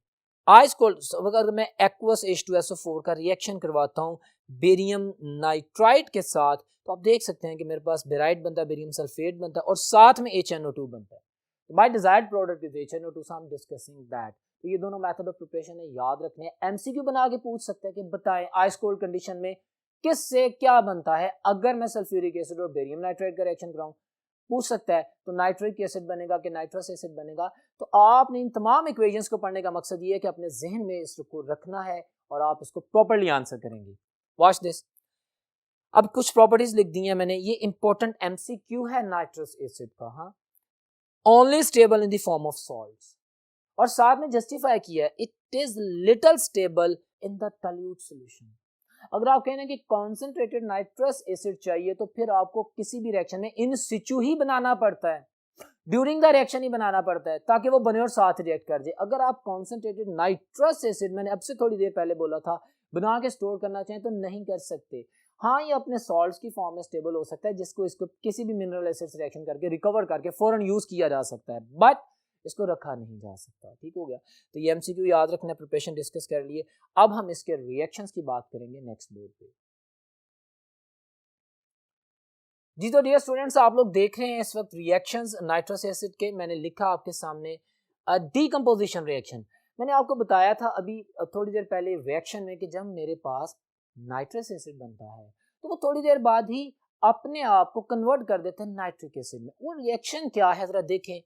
आइस कोल्ड अगर मैं एक्वस H2SO4 का रिएक्शन करवाता हूँ बेरियम नाइट्राइट के साथ, तो आप देख सकते हैं कि मेरे पास बेराइट बनता है, बेरियम सल्फेट बनता है और साथ में HNO2 बनता है। My desired product is HNO2, so I am discussing that. तो ये दोनों मेथड ऑफ प्रिपरेशन है, याद रखने हैं। MCQ बना के पूछ सकते हैं कि बताएं आइस कोल्ड कंडीशन में किससे क्या बनता है अगर मैं सल्फ्यूरिक एसिड और बेरियम नाइट्राइट का रिएक्शन कराऊं। पूछ सकता है, तो नाइट्रिक एसिड बनेगा कि नाइट्रस एसिड बनेगा। तो आपने इन तमाम इक्वेशंस को पढ़ने का मकसद ये है कि अपने जहन में इसको रखना है और आप इसको प्रॉपर्ली आंसर करेंगे। Watch this. अब कुछ प्रॉपर्टीज लिख दी हैं मैंने, ये इंपॉर्टेंट एमसीक्यू है नाइट्रस एसिड का। हाँ, only stable in the form of salts, और साथ में जस्टिफाई किया है it is little stable in the dilute solution. अगर आप कहना कि कॉन्सेंट्रेटेड नाइट्रस एसिड चाहिए तो फिर आपको किसी भी रिएक्शन में इन सिचू ही बनाना पड़ता है, ड्यूरिंग द रिएक्शन ही बनाना पड़ता है ताकि वो बने और साथ रिएक्ट कर जाए। अगर आप कॉन्सेंट्रेटेड नाइट्रस एसिड, मैंने अब से थोड़ी देर पहले बोला था, बना के स्टोर करना चाहें तो नहीं कर सकते। हाँ, ये अपने सॉल्ट्स की फॉर्म में स्टेबल हो सकता है जिसको इसको किसी भी मिनरल एसिड से रिएक्शन करके रिकवर करके फौरन यूज किया जा सकता है, बट इसको रखा नहीं जा सकता। ठीक हो गया। तो ये एमसीक्यू याद रखना है, प्रिपरेशन डिस्कस कर लिए। अब हम इसके रिएक्शंस की बात करेंगे नेक्स्ट बोर्ड पे। जी तो डियर स्टूडेंट्स, आप लोग देख रहे हैं इस वक्त रिएक्शंस नाइट्रस एसिड के। मैंने लिखा आपके सामने डीकंपोजिशन रिएक्शन। मैंने आपको बताया था अभी थोड़ी देर पहले रिएक्शन में कि जब मेरे पास नाइट्रस एसिड बनता है तो वो थोड़ी देर बाद ही अपने आप को कन्वर्ट कर देते हैं नाइट्रिक एसिड में। वो रिएक्शन क्या है जरा देखें।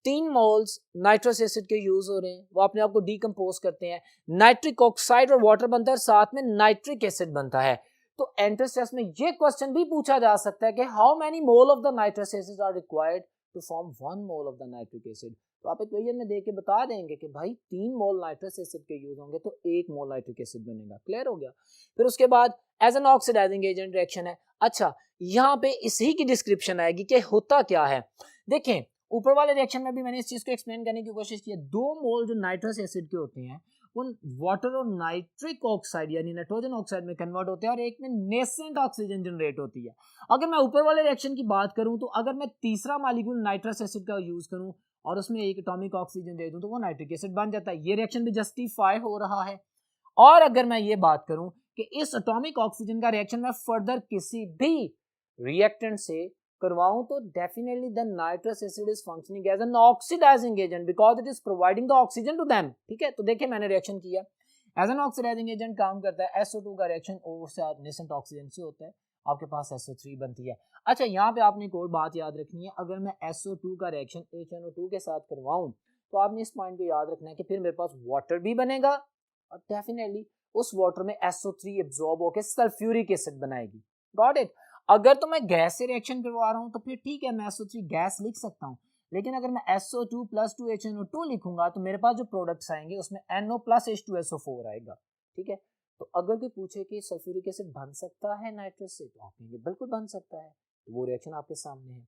3 मोल्स नाइट्रस एसिड के यूज हो रहे हैं, वो अपने आप को डीकंपोज करते हैं, नाइट्रिक ऑक्साइड और वाटर बनता है, साथ में नाइट्रिक एसिड बनता है। तो एंट्रेंस टेस्ट में ये क्वेश्चन भी पूछा जा सकता है कि how many mole of the nitrous acid are required to form 1 mole of the nitric acid. तो आप इक्वेशन में देख के बता देंगे कि भाई 3 मोल नाइट्रस एसिड के यूज होंगे तो 1 मोल नाइट्रिक एसिड बनेगा। क्लियर हो गया। फिर उसके बाद as an oxidising agent reaction है। अच्छा, यहाँ पे इसी की डिस्क्रिप्शन आएगी कि होता क्या है। देखें, ऊपर वाले रिएक्शन में भी मैंने इस चीज को एक्सप्लेन करने की कोशिश की है। 2 मोल जो नाइट्रस एसिड के होते हैं वो वाटर और नाइट्रिक ऑक्साइड यानी नाइट्रोजन ऑक्साइड में कन्वर्ट होते हैं और एक में नेसेंट ऑक्सीजन जनरेट होती है। अगर मैं ऊपर वाले रिएक्शन की बात करूं तो अगर मैं तीसरा मॉलिक्यूल नाइट्रस एसिड का यूज करूं और उसमें एक एटॉमिक ऑक्सीजन दे दूं तो वो नाइट्रिक एसिड बन जाता है। ये रिएक्शन भी जस्टिफाई हो रहा है। और अगर मैं ये बात करूं कि इस एटॉमिक ऑक्सीजन का रिएक्शन मैं फर्दर किसी भी रिएक्टेंट से करवाऊं तो definitely the nitrous acid is functioning as an oxidising agent because it is providing the oxygen to them. ठीक है, तो देखिए मैंने रिएक्शन किया, एज एन ऑक्सीडाइजिंग एजेंट काम करता है। SO2 का रिएक्शन O से नेसेंट ऑक्सीजन से होता है, आपके पास SO3 बनती है। अच्छा, यहाँ पे आपने एक और बात याद रखनी है, अगर मैं SO2 का रिएक्शन HNO2 के साथ करवाऊं तो आपने इस पॉइंट को याद रखना है कि फिर मेरे पास वाटर भी बनेगा और डेफिनेटली उस वाटर में SO3 एब्जॉर्ब होकर सल्फ्यूरिक एसिड बनाएगी। Got it. अगर तो मैं गैस से रिएक्शन करवा रहा हूं तो फिर ठीक है, मैं SO3 गैस लिख सकता हूं, लेकिन अगर मैं SO2 + 2 HNO2 लिखूंगा तो मेरे पास जो प्रोडक्ट्स आएंगे उसमें NO + H2SO4 आएगा। ठीक है, तो अगर कोई पूछे कि सल्फ्यूरिक एसिड बन सकता है नाइट्रस से तो आप कहेंगे बिल्कुल बन सकता है, तो वो रिएक्शन आपके सामने है।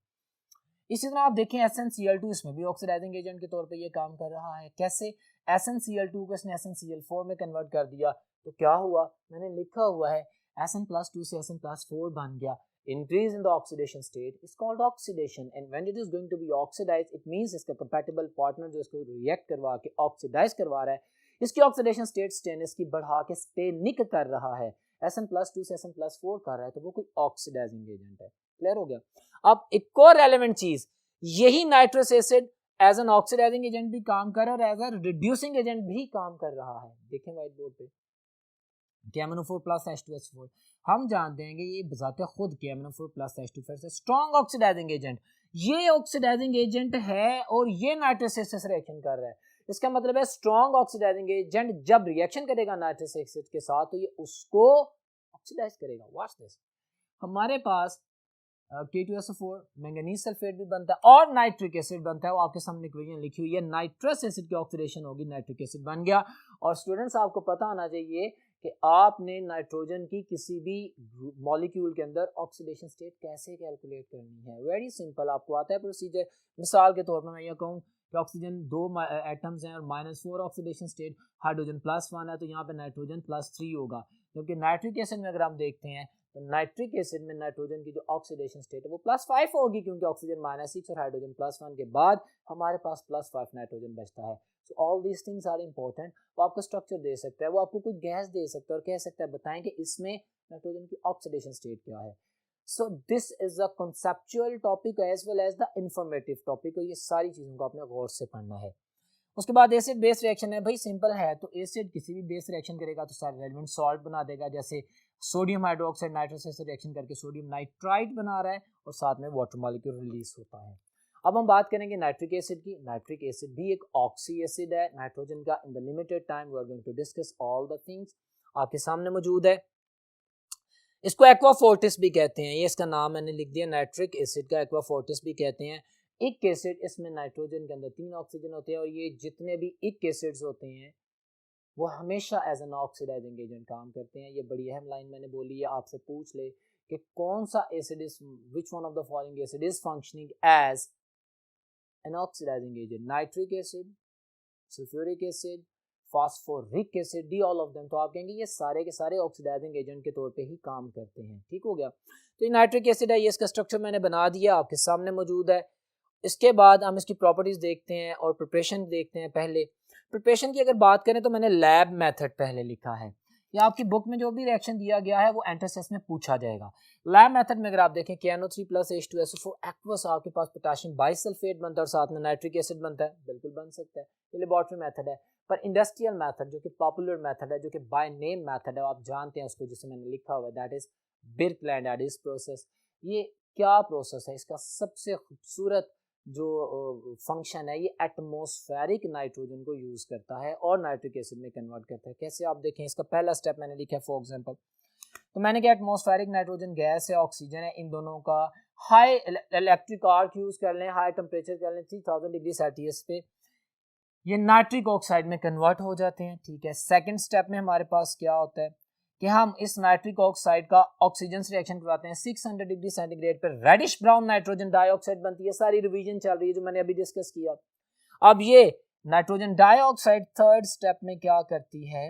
इसी तरह आप देखें SnCl2, इसमें भी ऑक्सीडाइजिंग एजेंट के तौर पे ये काम कर रहा है। कैसे? SnCl2 को इसने SnCl4 में कन्वर्ट कर दिया तो क्या हुआ, मैंने लिखा हुआ है Sn + 2 से Sn + 4 बन गया। Increase in the oxidation state is called oxidation, and when it is going to be oxidized, it means इसका compatible partner जो इसको रिएक्ट करवा के ऑक्सीडाइज करवा रहा है, इसकी ऑक्सीडेशन स्टेट स्टेनस की बढ़ा के स्टेनिक कर रहा है, Sn + 2 से Sn + 4 कर रहा है, तो वो कोई ऑक्सीडाइजिंग एजेंट है। क्लियर हो गया। अब एक और रेलेवेंट चीज, यही nitrous acid as an oxidising agent भी काम कर रहा है और एज ए रिड्यूसिंग एजेंट भी काम कर रहा है। देखें व्हाइट बोर्ड पे KMnO4 + H2SO4, हम जानते हैं कि ये बजाते खुद KMnO4 + H2 से स्ट्रॉन्ग ऑक्सीडाइजिंग एजेंट, ये ऑक्सीडाइजिंग एजेंट है और ये नाइट्रस एसिड से रिएक्शन कर रहा है। इसका मतलब है स्ट्रॉन्ग ऑक्सीडाइजिंग एजेंट जब रिएक्शन करेगा नाइट्रस एसिड के साथ तो ये उसको ऑक्सीडाइज करेगा। Watch this. हमारे पास K2SO4 मैंगनीज सल्फेट भी बनता है और नाइट्रिक एसिड बनता है, वो आपके सामने इक्वेशन लिखी हुई है। नाइट्रस एसिड की ऑक्सीडेशन होगी, नाइट्रिक एसिड बन गया। और स्टूडेंट्स आपको पता होना चाहिए कि आपने नाइट्रोजन की किसी भी मॉलिक्यूल के अंदर ऑक्सीडेशन स्टेट कैसे कैलकुलेट करनी है। वेरी सिंपल, आपको आता है प्रोसीजर। मिसाल के तौर पर मैं ये कहूँ कि ऑक्सीजन 2 एटम्स हैं और -4 ऑक्सीडेशन स्टेट, हाइड्रोजन +1 है तो यहाँ पे नाइट्रोजन +3 होगा। जबकि नाइट्रिक एसिड में अगर हम देखते हैं तो नाइट्रिक एसिड में नाइट्रोजन की जो ऑक्सीडेशन स्टेट है वो +5 होगी, क्योंकि ऑक्सीजन -6 और हाइड्रोजन +1 के बाद हमारे पास +5 नाइट्रोजन बचता है। So all these things are important. वो आपको स्ट्रक्चर दे सकता है, वो आपको कोई गैस दे सकता है और कह सकता है बताएं कि इसमें नाइट्रोजन की ऑक्सीडेशन स्टेट क्या है। So this is a conceptual topic as well as the informative topic, और ये सारी चीज़ों को आपने गौर से पढ़ना है। उसके बाद एसिड बेस रिएक्शन है, भाई सिंपल है, तो एसिड किसी भी बेस रिएक्शन करेगा तो सारे रेलेवेंट सॉल्ट बना देगा, जैसे sodium hydroxide nitrous acid reaction करके सोडियम नाइट्राइट बना रहा है और साथ में वाटर मॉलिक्यूल रिलीज होता है। अब हम बात करेंगे नाइट्रिक एसिड की। नाइट्रिक एसिड भी एक ऑक्सी एसिड है नाइट्रोजन का। In the limited time we are going to discuss all the things. आपके सामने मौजूद है, इसको एक्वा फोर्टिस भी कहते हैं, ये इसका नाम मैंने लिख दिया, नाइट्रिक एसिड का एक्वा फोर्टिस भी कहते हैं। इक एसिड, इसमें नाइट्रोजन के अंदर 3 ऑक्सीजन होते हैं और ये जितने भी इक एसिड्स होते हैं वो हमेशा एज एन ऑक्सीडाइजिंग एजेंट काम करते हैं। ये बड़ी अहम लाइन मैंने बोली है, आपसे पूछ ले कि कौन सा acid is, which one of the following acid is functioning as an oxidising agent, nitric acid, sulphuric acid, phosphoric acid, D all of them. तो आप कहेंगे ये सारे के सारे ऑक्सीडाइजिंग एजेंट के तौर पे ही काम करते हैं। ठीक हो गया। तो ये नाइट्रिक एसिड है, ये इसका स्ट्रक्चर मैंने बना दिया, आपके सामने मौजूद है। इसके बाद हम इसकी प्रॉपर्टीज देखते हैं और प्रिपरेशन देखते हैं। पहले प्रिपरेशन की अगर बात करें तो मैंने लैब मेथड पहले लिखा है, या आपकी बुक में जो भी रिएक्शन दिया गया है वो एंट्रेंस टेस्ट में पूछा जाएगा। लैब मेथड में अगर आप देखें KNO3 + H2SO4 एक्वस, आपके पास पोटेशियम बाइसल्फेट बनता है और साथ में नाइट्रिक एसिड बनता है, बिल्कुल बन सकता है। ये लेबोरेटरी मेथड है। पर इंडस्ट्रियल मेथड जो कि पॉपुलर मेथड है, जो कि बाय नेम मेथड है, आप जानते हैं उसको, जिसे मैंने लिखा हुआ है, दैट इज बिर्कलैंड-एडिस प्रोसेस। ये क्या प्रोसेस है? इसका सबसे खूबसूरत जो फंक्शन है, ये एटमॉस्फेरिक नाइट्रोजन को यूज करता है और नाइट्रिक एसिड में कन्वर्ट करता है। कैसे? आप देखें, इसका पहला स्टेप मैंने लिखा है फॉर एग्जांपल। तो मैंने क्या, एटमॉस्फेरिक नाइट्रोजन गैस है, ऑक्सीजन है, इन दोनों का हाई इलेक्ट्रिक आर्क यूज कर लें, हाई टेम्परेचर कर लें 3000 डिग्री सेल्सियस पे, ये नाइट्रिक ऑक्साइड में कन्वर्ट हो जाते हैं। ठीक है। सेकंड स्टेप में हमारे पास क्या होता है कि हम इस नाइट्रिक ऑक्साइड का ऑक्सीजन से रिएक्शन करवाते हैं 600 डिग्री सेंटीग्रेड पर, रेडिश ब्राउन नाइट्रोजन डाइऑक्साइड बनती है। सारी रिवीजन चल रही है जो मैंने अभी डिस्कस किया। अब ये नाइट्रोजन डाइऑक्साइड थर्ड स्टेप में क्या करती है,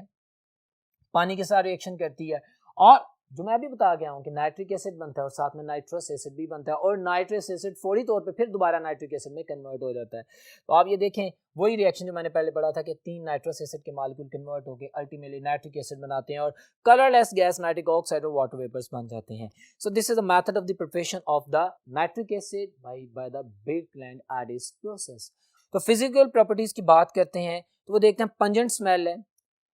पानी के साथ रिएक्शन करती है और जो मैं अभी बता गया हूं कि नाइट्रिक एसिड बनता है और साथ में नाइट्रस एसिड भी बनता है और नाइट्रस एसिड फौरी तौर पे फिर दोबारा नाइट्रिक एसिड में कन्वर्ट हो जाता है। तो आप ये देखें, वही रिएक्शन जो मैंने पहले पढ़ा था कि 3 नाइट्रस एसिड के मॉलिक्यूल कन्वर्ट होकर अल्टीमेटली नाइट्रिक एसिड बनाते हैं और कलरलेस गैस नाइट्रिक ऑक्साइड और वाटर वेपर्स बन जाते हैं। So this is the method of the preparation of the nitric acid by the Birkeland Eyde process. तो फिजिकल प्रॉपर्टीज की बात करते हैं तो वो देखते हैं, पंजेंट स्मेल है,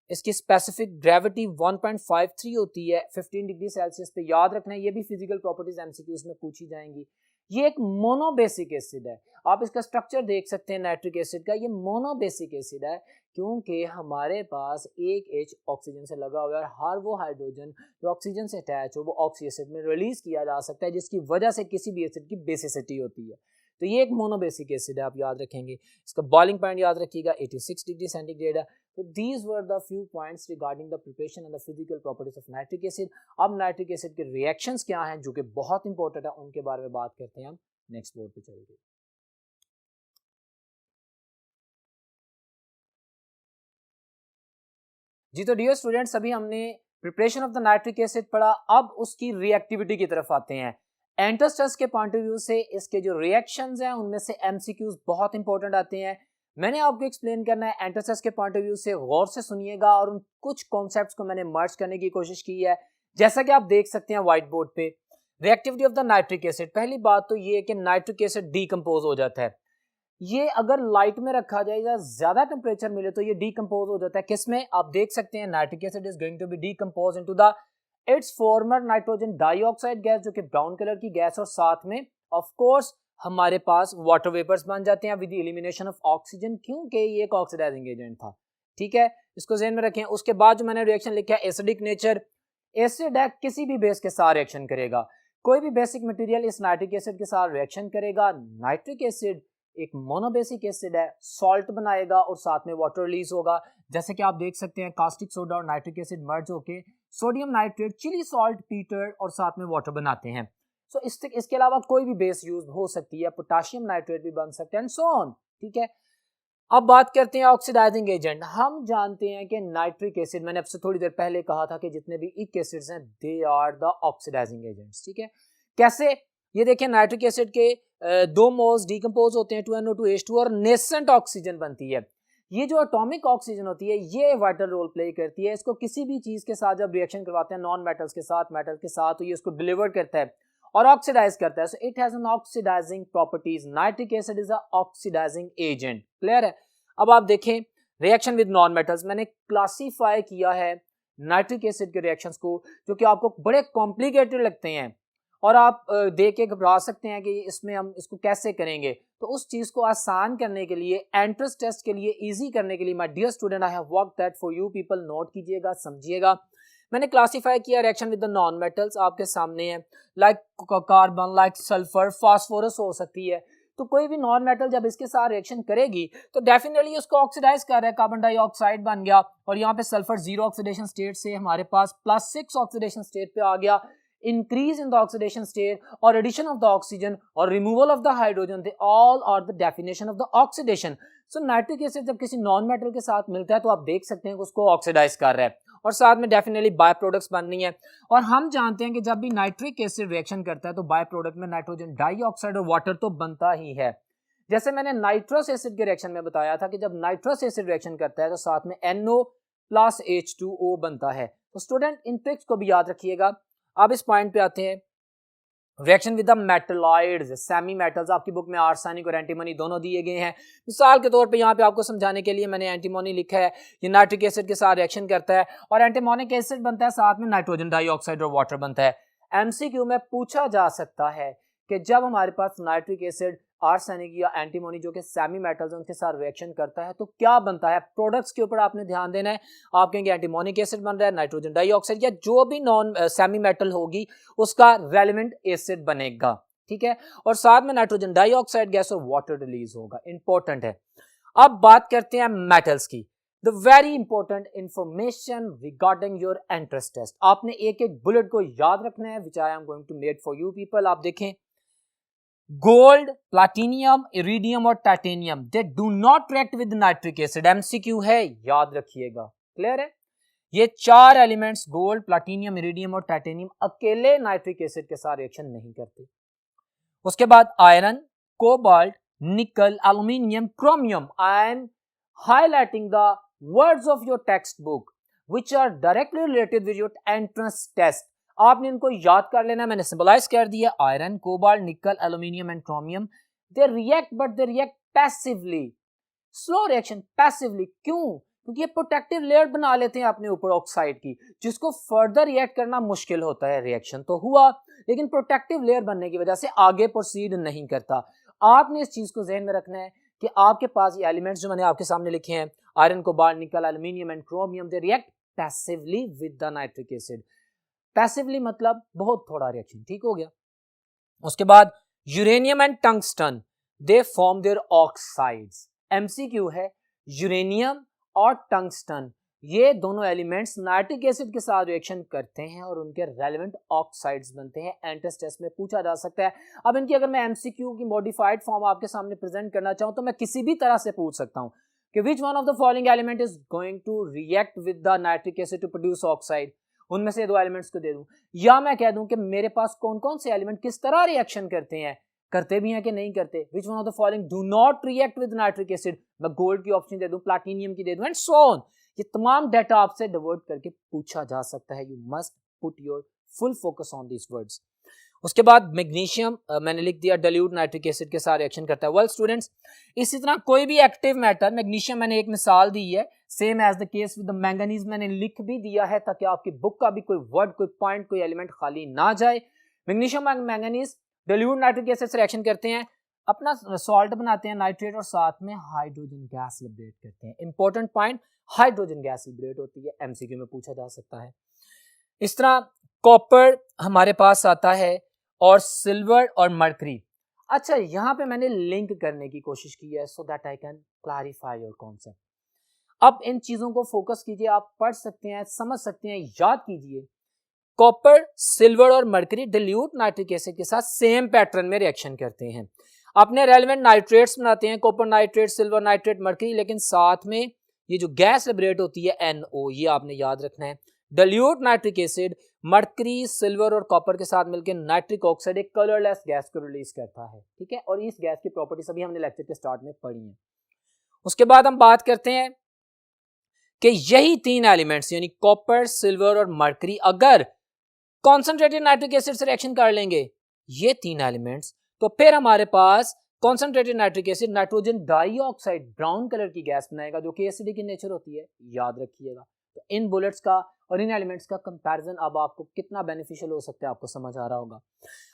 इसकी स्पेसिफिक ग्रेविटी 1.53 होती है 15 डिग्री सेल्सियस पे। याद रखना है, ये भी फिजिकल प्रॉपर्टीज एमसीक्यूज में पूछी जाएंगी। ये एक मोनोबेसिक एसिड है, आप इसका स्ट्रक्चर देख सकते हैं नाइट्रिक एसिड का। ये मोनोबेसिक एसिड है क्योंकि हमारे पास एक H ऑक्सीजन से लगा हुआ है और हर वो हाइड्रोजन जो ऑक्सीजन से अटैच हो वो ऑक्सी एसिड में रिलीज किया जा सकता है, जिसकी वजह से किसी भी एसिड की बेसिसिटी होती है। तो ये एक मोनोबेसिक एसिड है, आप याद रखेंगे। इसका बॉइलिंग पॉइंट याद रखिएगा 86 डिग्री सेंटीग्रेड है। तो these were the few points regarding the preparation and the physical properties of nitric acid। अब नाइट्रिक एसिड के रिएक्शंस क्या हैं जो कि बहुत इंपॉर्टेंट है, उनके बारे में बात करते हैं हम नेक्स्ट बोर्ड पे चलते हैं। जी तो डियर स्टूडेंट्स, अभी हमने preparation of the nitric acid पढ़ा। अब उसकी रिएक्टिविटी की तरफ आते हैं। एंट्रेंस टेस्ट के पॉइंट ऑफ व्यू से इसके जो रिएक्शंस हैं उनमें से एमसीक्यूज बहुत इंपॉर्टेंट आते हैं। मैंने आपको एक्सप्लेन करना है एंट्रेंस टेस्ट के पॉइंट ऑफ व्यू से, गौर से सुनिएगा और उन कुछ कॉन्सेप्ट्स को मैंने मर्ज करने की कोशिश की है। जैसा कि आप देख सकते हैं व्हाइट बोर्ड पे, reactivity of the nitric acid. पहली बात तो ये है कि नाइट्रिक एसिड डीकंपोज हो जाता है। ये अगर लाइट में रखा जाए या ज्यादा टेम्परेचर मिले तो ये डीकंपोज हो जाता है। किसमें? आप देख सकते हैं nitric acid is going to be decompose into the its former nitrogen dioxide gas, जो कि ब्राउन कलर की गैस, और साथ में ऑफ कोर्स हमारे पास वाटर वेपर्स बन जाते हैं with the elimination of oxygen, क्योंकि ये एक ऑक्सीडाइजिंग एजेंट था। ठीक है, इसको ध्यान में रखें। उसके बाद जो मैंने रिएक्शन लिखा है एसिडिक नेचर, एसिड है किसी भी बेस के साथ रिएक्शन करेगा। कोई भी बेसिक मटेरियल इस नाइट्रिक एसिड के साथ रिएक्शन करेगा। नाइट्रिक एसिड एक मोनोबेसिक एसिड है, सॉल्ट बनाएगा और साथ में वाटर रिलीज होगा। जैसे कि आप देख सकते हैं कास्टिक सोडा और नाइट्रिक एसिड मर्ज होके sodium nitrate, Chile saltpetre और साथ में वाटर बनाते हैं। सो इसके अलावा कोई भी बेस यूज हो सकती है, पोटेशियम नाइट्रेट भी बन सकते हैं एंड सो ऑन। ठीक है, अब बात करते हैं ऑक्सीडाइजिंग एजेंट। हम जानते हैं कि नाइट्रिक एसिड, मैंने आपसे थोड़ी देर पहले कहा था कि जितने भी इक एसिड्स हैं they are the oxidising agents. ठीक है, कैसे? ये देखिए, नाइट्रिक एसिड के 2 मोल्स डीकंपोज होते हैं 2NO2H2 और नेसेंट ऑक्सीजन बनती है। ये जो एटॉमिक ऑक्सीजन होती है ये वाइटल रोल प्ले करती है। इसको किसी भी चीज के साथ जब रिएक्शन करवाते हैं, नॉन मेटल्स के साथ, मेटल के साथ, तो ये इसको डिलीवर करता है और ऑक्सीडाइज करता है। So it has an oxidising properties. Nitric acid is a oxidising agent. Clear है? अब आप देखें रिएक्शन विद नॉन मेटल्स, मैंने क्लासीफाई किया है नाइट्रिक एसिड के रिएक्शंस को, जो कि आपको बड़े कॉम्प्लिकेटेड लगते हैं और आप देख के घबरा सकते हैं कि इसमें हम इसको कैसे करेंगे, तो उस चीज़ को आसान करने के लिए, एंट्रेंस टेस्ट के लिए इजी करने के लिए, my dear student, I have work that for you people. Note कीजिएगा, समझिएगा। मैंने क्लासीफाई किया reaction with the non metals, आपके सामने है, like carbon, like sulphur, phosphorus हो सकती है। तो कोई भी नॉन मेटल जब इसके साथ रिएक्शन करेगी तो डेफिनेटली उसको ऑक्सीडाइज कर रहा है, कार्बन डाइऑक्साइड बन गया, और यहाँ पे सल्फर जीरो ऑक्सीडेशन स्टेट से हमारे पास +6 ऑक्सीडेशन स्टेट पे आ गया। Increase in the oxidation state और एडिशन ऑफ द ऑक्सीजन और removal of the hydrogen, they all are the definition of the oxidation. So nitric acid जब किसी नॉन मेटल के साथ मिलता है तो आप देख सकते हैं कि उसको ऑक्सीडाइज कर रहा है और साथ में डेफिनेटली बाय प्रोडक्ट्स बन रही हैं। और हम जानते हैं कि जब भी नाइट्रिक एसिड रिएक्शन करता है तो बाय प्रोडक्ट में नाइट्रोजन डाइऑक्साइड और वाटर तो बनता ही है। जैसे मैंने नाइट्रस एसिड के रिएक्शन में बताया था कि जब नाइट्रस एसिड रिएक्शन करता है तो साथ में NO+H2O बनता है। तो स्टूडेंट इन ट्रिक्स को भी याद रखिएगा। अब इस पॉइंट पे आते हैं, reaction with the metalloids, semi metals. आपकी बुक में आर्सेनिक और एंटीमनी दोनों दिए गए हैं। मिसाल के तौर पे यहाँ पे आपको समझाने के लिए मैंने एंटीमनी लिखा है, ये नाइट्रिक एसिड के साथ रिएक्शन करता है और एंटीमोनिक एसिड बनता है, साथ में नाइट्रोजन डाइऑक्साइड और वाटर बनता है। एमसीक्यू में पूछा जा सकता है कि जब हमारे पास नाइट्रिक एसिड, आर्सेनिक या एंटीमोनी जो कि सेमी मेटल्स उनके साथ रिएक्शन करता है तो क्या बनता है। प्रोडक्ट्स के ऊपर आपने ध्यान देना है। आप कहेंगे एंटीमोनिक एसिड बन रहा है, नाइट्रोजन डाइऑक्साइड या जो भी नॉन सेमी मेटल होगी उसका रेलेवेंट एसिड बनेगा, ठीक है, और साथ में नाइट्रोजन डाइऑक्साइड गैस और वाटर रिलीज होगा। इंपॉर्टेंट है। अब बात करते हैं मेटल्स की। The very important information regarding your entrance test. आपने एक एक बुलेट को याद रखना है, which I am going to made for you people. आप देखें, गोल्ड, प्लैटिनियम, इरिडियम और titanium, they do not react with nitric acid. MCQ है, याद रखिएगा। क्लियर है? ये चार एलिमेंट्स गोल्ड, प्लैटिनियम, इरिडियम और टाइटेनियम अकेले नाइट्रिक एसिड के साथ रिएक्शन नहीं करते। उसके बाद iron, cobalt, nickel, aluminium, chromium. I am highlighting the words of your textbook which are directly related with your entrance test. आपने इनको याद कर लेना, मैंने सिंबलाइज कर दिया। Iron, cobalt, nickel, aluminium and chromium, they react but they react passively. Slow reaction, passively. क्यों? क्योंकि ये प्रोटेक्टिव लेयर बना लेते हैं अपने ऊपर ऑक्साइड की, जिसको फर्दर रिएक्ट करना मुश्किल होता है। रिएक्शन तो हुआ लेकिन प्रोटेक्टिव लेयर बनने की वजह से आगे प्रोसीड नहीं करता। आपने इस चीज को जहन में रखना है कि आपके पास ये एलिमेंट्स जो मैंने आपके सामने लिखे हैं, iron, cobalt, nickel, aluminium and chromium, they react passively with the nitric acid. Passively मतलब बहुत थोड़ा रिएक्शन, ठीक हो गया। उसके बाद uranium and tungsten, they form their oxides. MCQ है, यूरेनियम और टंगस्टन ये दोनों एलिमेंट्स नाइट्रिक एसिड के साथ रिएक्शन करते हैं और उनके रेलेवेंट ऑक्साइड्स बनते हैं। एंट्रेंस टेस्ट में पूछा जा सकता है। अब इनकी अगर मैं एमसीक्यू की मॉडिफाइड फॉर्म आपके सामने प्रेजेंट करना चाहूं तो मैं किसी भी तरह से पूछ सकता हूं कि which one of the following element is going to react with the nitric acid to produce oxide. उनमें से दो एलिमेंट्स को दे दूं, या मैं कह दूं कि मेरे पास कौन कौन से एलिमेंट किस तरह रिएक्शन करते हैं, करते भी हैं कि नहीं करते। विच one of the following do not react with nitric acid, मैं गोल्ड की ऑप्शन दे दूं, प्लैटिनियम की दे दूं एंड सो ऑन। ये तमाम डाटा आपसे डिवर्ट करके पूछा जा सकता है। You must put your full focus on this words. उसके बाद मैग्नीशियम, मैंने लिख दिया डाइल्यूट नाइट्रिक एसिड के साथ रिएक्शन करता है। वेल स्टूडेंट्स, इसी तरह कोई भी एक्टिव मैटर, मैग्नीशियम मैंने एक मिसाल दी है, same as the case with the manganese मैंने लिख भी दिया है ताकि आपकी बुक का भी कोई वर्ड, कोई पॉइंट, कोई एलिमेंट खाली ना जाए। मैग्नीशियम और मैंगनीज डाइल्यूट नाइट्रिक एसिड से रिएक्शन करते हैं, अपना सॉल्ट बनाते हैं नाइट्रेट और साथ में हाइड्रोजन गैस लिबरेट करते हैं। Important point, hydrogen gas liberate होती है, एमसीक्यू में पूछा जा सकता है। इस तरह कॉपर हमारे पास आता है और सिल्वर और मर्करी। अच्छा, यहां पे मैंने लिंक करने की कोशिश की है so that I can clarify your concept. अब इन चीजों को फोकस कीजिए, आप पढ़ सकते हैं, समझ सकते हैं, याद कीजिए। कॉपर, सिल्वर और मर्करी डाइल्यूट नाइट्रिक एसिड के साथ सेम पैटर्न में रिएक्शन करते हैं, अपने रेलेवेंट नाइट्रेट्स बनाते हैं, copper nitrate, silver nitrate, mercury, लेकिन साथ में ये जो गैस लिबरेट होती है NO, ये आपने याद रखना है। Dilute nitric acid mercury, silver और कॉपर के साथ मिलकर नाइट्रिक ऑक्साइड एक कलरलेस गैस को रिलीज करता है, ठीक है, और इस गैस की प्रॉपर्टीज अभी हमने लेक्चर के स्टार्ट में पढ़ी है। उसके बाद हम बात करते हैं कि यही तीन एलिमेंट्स यानी कॉपर, सिल्वर और मर्करी अगर कॉन्सेंट्रेटेड नाइट्रिक एसिड से रिएक्शन कर लेंगे, ये तीन एलिमेंट्स, तो फिर हमारे पास concentrated nitric acid nitrogen dioxide brown colour की गैस बनाएगा जो कि एसिडिक इन नेचर होती है, याद रखिएगा। तो इन बुलेट्स का और इन एलिमेंट्स का कंपैरिजन अब आपको कितना बेनिफिशियल हो सकता है आपको समझ आ रहा होगा।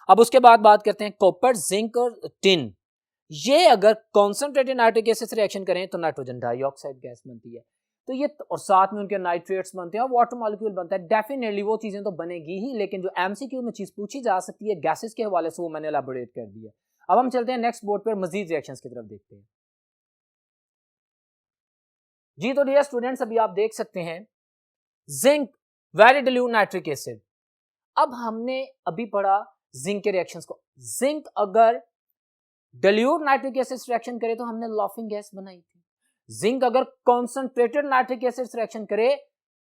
अब उसके बाद बात करते हैं कॉपर, जिंक और टिन। ये अगर कॉन्सेंट्रेटेड नाइट्रिक एसिड से रिएक्शन करें तो नाइट्रोजन डाइऑक्साइड गैस बनती है। तो ये और साथ में उनके नाइट्रेट्स बनते हैं और वाटर मॉलिक्यूल बनता है। डेफिनेटली वो चीजें तो बनेगी ही, लेकिन जो एमसीक्यू में चीज पूछी जा सकती है गैसेस के हवाले से वो मैंने एलैबोरेट कर दी है। अब हम चलते हैं नेक्स्ट बोर्ड पर मजीद रिएक्शंस की तरफ देखते हैं। जी तो डियर स्टूडेंट्स, अभी आप देख सकते हैं zinc very dilute nitric acid. अब हमने अभी पढ़ा जिंक के रिएक्शंस को। जिंक अगर डिल्यूट नाइट्रिक एसिड से रिएक्शन करे तो हमने लाफिंग गैस बनाई थी। जिंक अगर कॉन्सेंट्रेटेड नाइट्रिक एसिड से रिएक्शन करे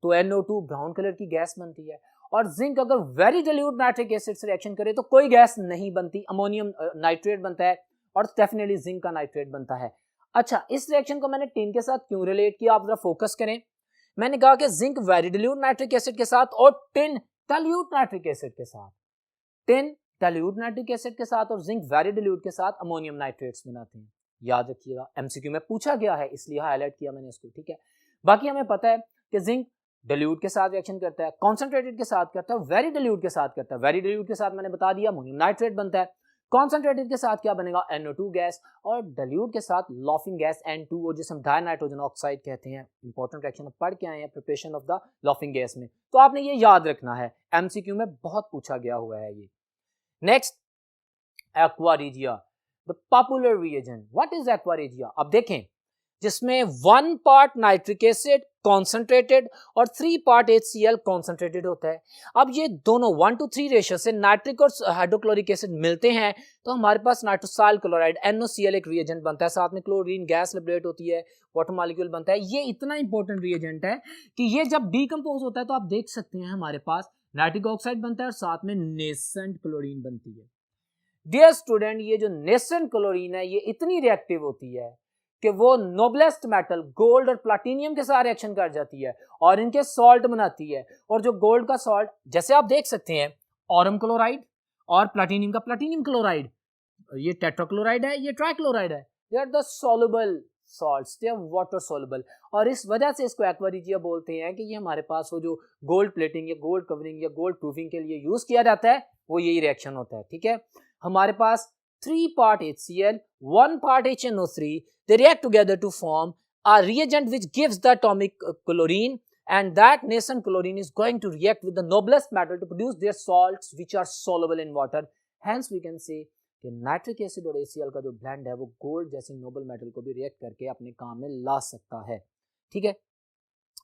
तो NO2 ब्राउन कलर की गैस बनती है। और जिंक अगर वेरी डिल्यूट नाइट्रिक एसिड से रिएक्शन करे तो कोई गैस नहीं बनती, अमोनियम नाइट्रेट बनता है और डेफिनेटली जिंक का नाइट्रेट बनता है। अच्छा, इस रिएक्शन को मैंने टिन के साथ क्यों रिलेट किया, आप जरा फोकस करें। मैंने कहा कि zinc very dilute nitric acid के साथ और टिन डाइल्यूट नाइट्रिक एसिड के साथ, टिन डाइल्यूट नाइट्रिक एसिड के साथ और जिंक वेरी डिल्यूट के साथ अमोनियम नाइट्रेट्स बनाते हैं। याद रखिएगा, एमसीक्यू में पूछा गया है इसलिए हाईलाइट किया मैंने इसको, ठीक है। बाकी हमें पता है कि जिंक डाइल्यूट के साथ रिएक्शन करता है, कॉन्सेंट्रेटेड के साथ करता है, वेरी डाइल्यूट के साथ करता है। वेरी डाइल्यूट के साथ मैंने बता दिया अमोनियम नाइट्रेट बनता है। कॉन्सेंट्रेटेड के साथ क्या बनेगा, NO2 गैस, और डाइल्यूट के साथ लॉफिंग गैस N2, और जिसे हम डाई नाइट्रोजन ऑक्साइड कहते हैं। इंपॉर्टेंट रिएक्शन पढ़ के आए हैं preparation of the laughing gas में, तो आपने ये याद रखना है, एमसीक्यू में बहुत पूछा गया हुआ है ये। Next, aqua regia, the popular reagent. What is aqua regia? अब देखें, जिसमें 1 पार्ट नाइट्रिक एसिड कॉन्सेंट्रेटेड और 3 पार्ट HCl कॉन्सेंट्रेटेड होता है। अब ये दोनों 1:3 रेशियो से नाइट्रिक और हाइड्रोक्लोरिक एसिड मिलते हैं तो हमारे पास नाइट्रोसाइल क्लोराइड NaCl एक रिएजेंट बनता है, साथ में क्लोरीन गैस लिबरेट होती है, वाटर मॉलिक्यूल बनता है। ये इतना इंपॉर्टेंट रिएजेंट है कि ये जब डीकंपोज होता है तो आप देख सकते हैं हमारे पास नाइट्रिक ऑक्साइड बनता है और साथ में नेसेंट क्लोरीन बनती है। डियर स्टूडेंट, ये जो नेसेंट क्लोरीन है ये इतनी रिएक्टिव होती है कि वो नोबलेस्ट मेटल गोल्ड और प्लैटिनियम के साथ रिएक्शन कर जाती है और इनके सॉल्ट बनाती है। और जो गोल्ड का सॉल्ट, जैसे आप देख सकते हैं ऑरम क्लोराइड और प्लैटिनियम का प्लैटिनियम क्लोराइड, ये टेट्राक्लोराइड है, ये ट्राइक्लोराइड है, they are the soluble salts, they are water soluble. और इस वजह से इसको एक्वा रेजिया बोलते हैं कि ये हमारे पास वो जो गोल्ड प्लेटिंग या गोल्ड कवरिंग या गोल्ड प्रूफिंग के लिए यूज किया जाता है वो यही रिएक्शन होता है, ठीक है। हमारे पास 3 part HCl, 1 part HNO3, they react together to form a reagent which gives the atomic chlorine, and that nascent chlorine is going to react with the noblest metal to produce their salts which are soluble in water. Hence we can say कि nitric acid और HCl का जो blend है वो gold जैसी Nobel metal को भी react करके अपने काम में ला सकता है, ठीक है।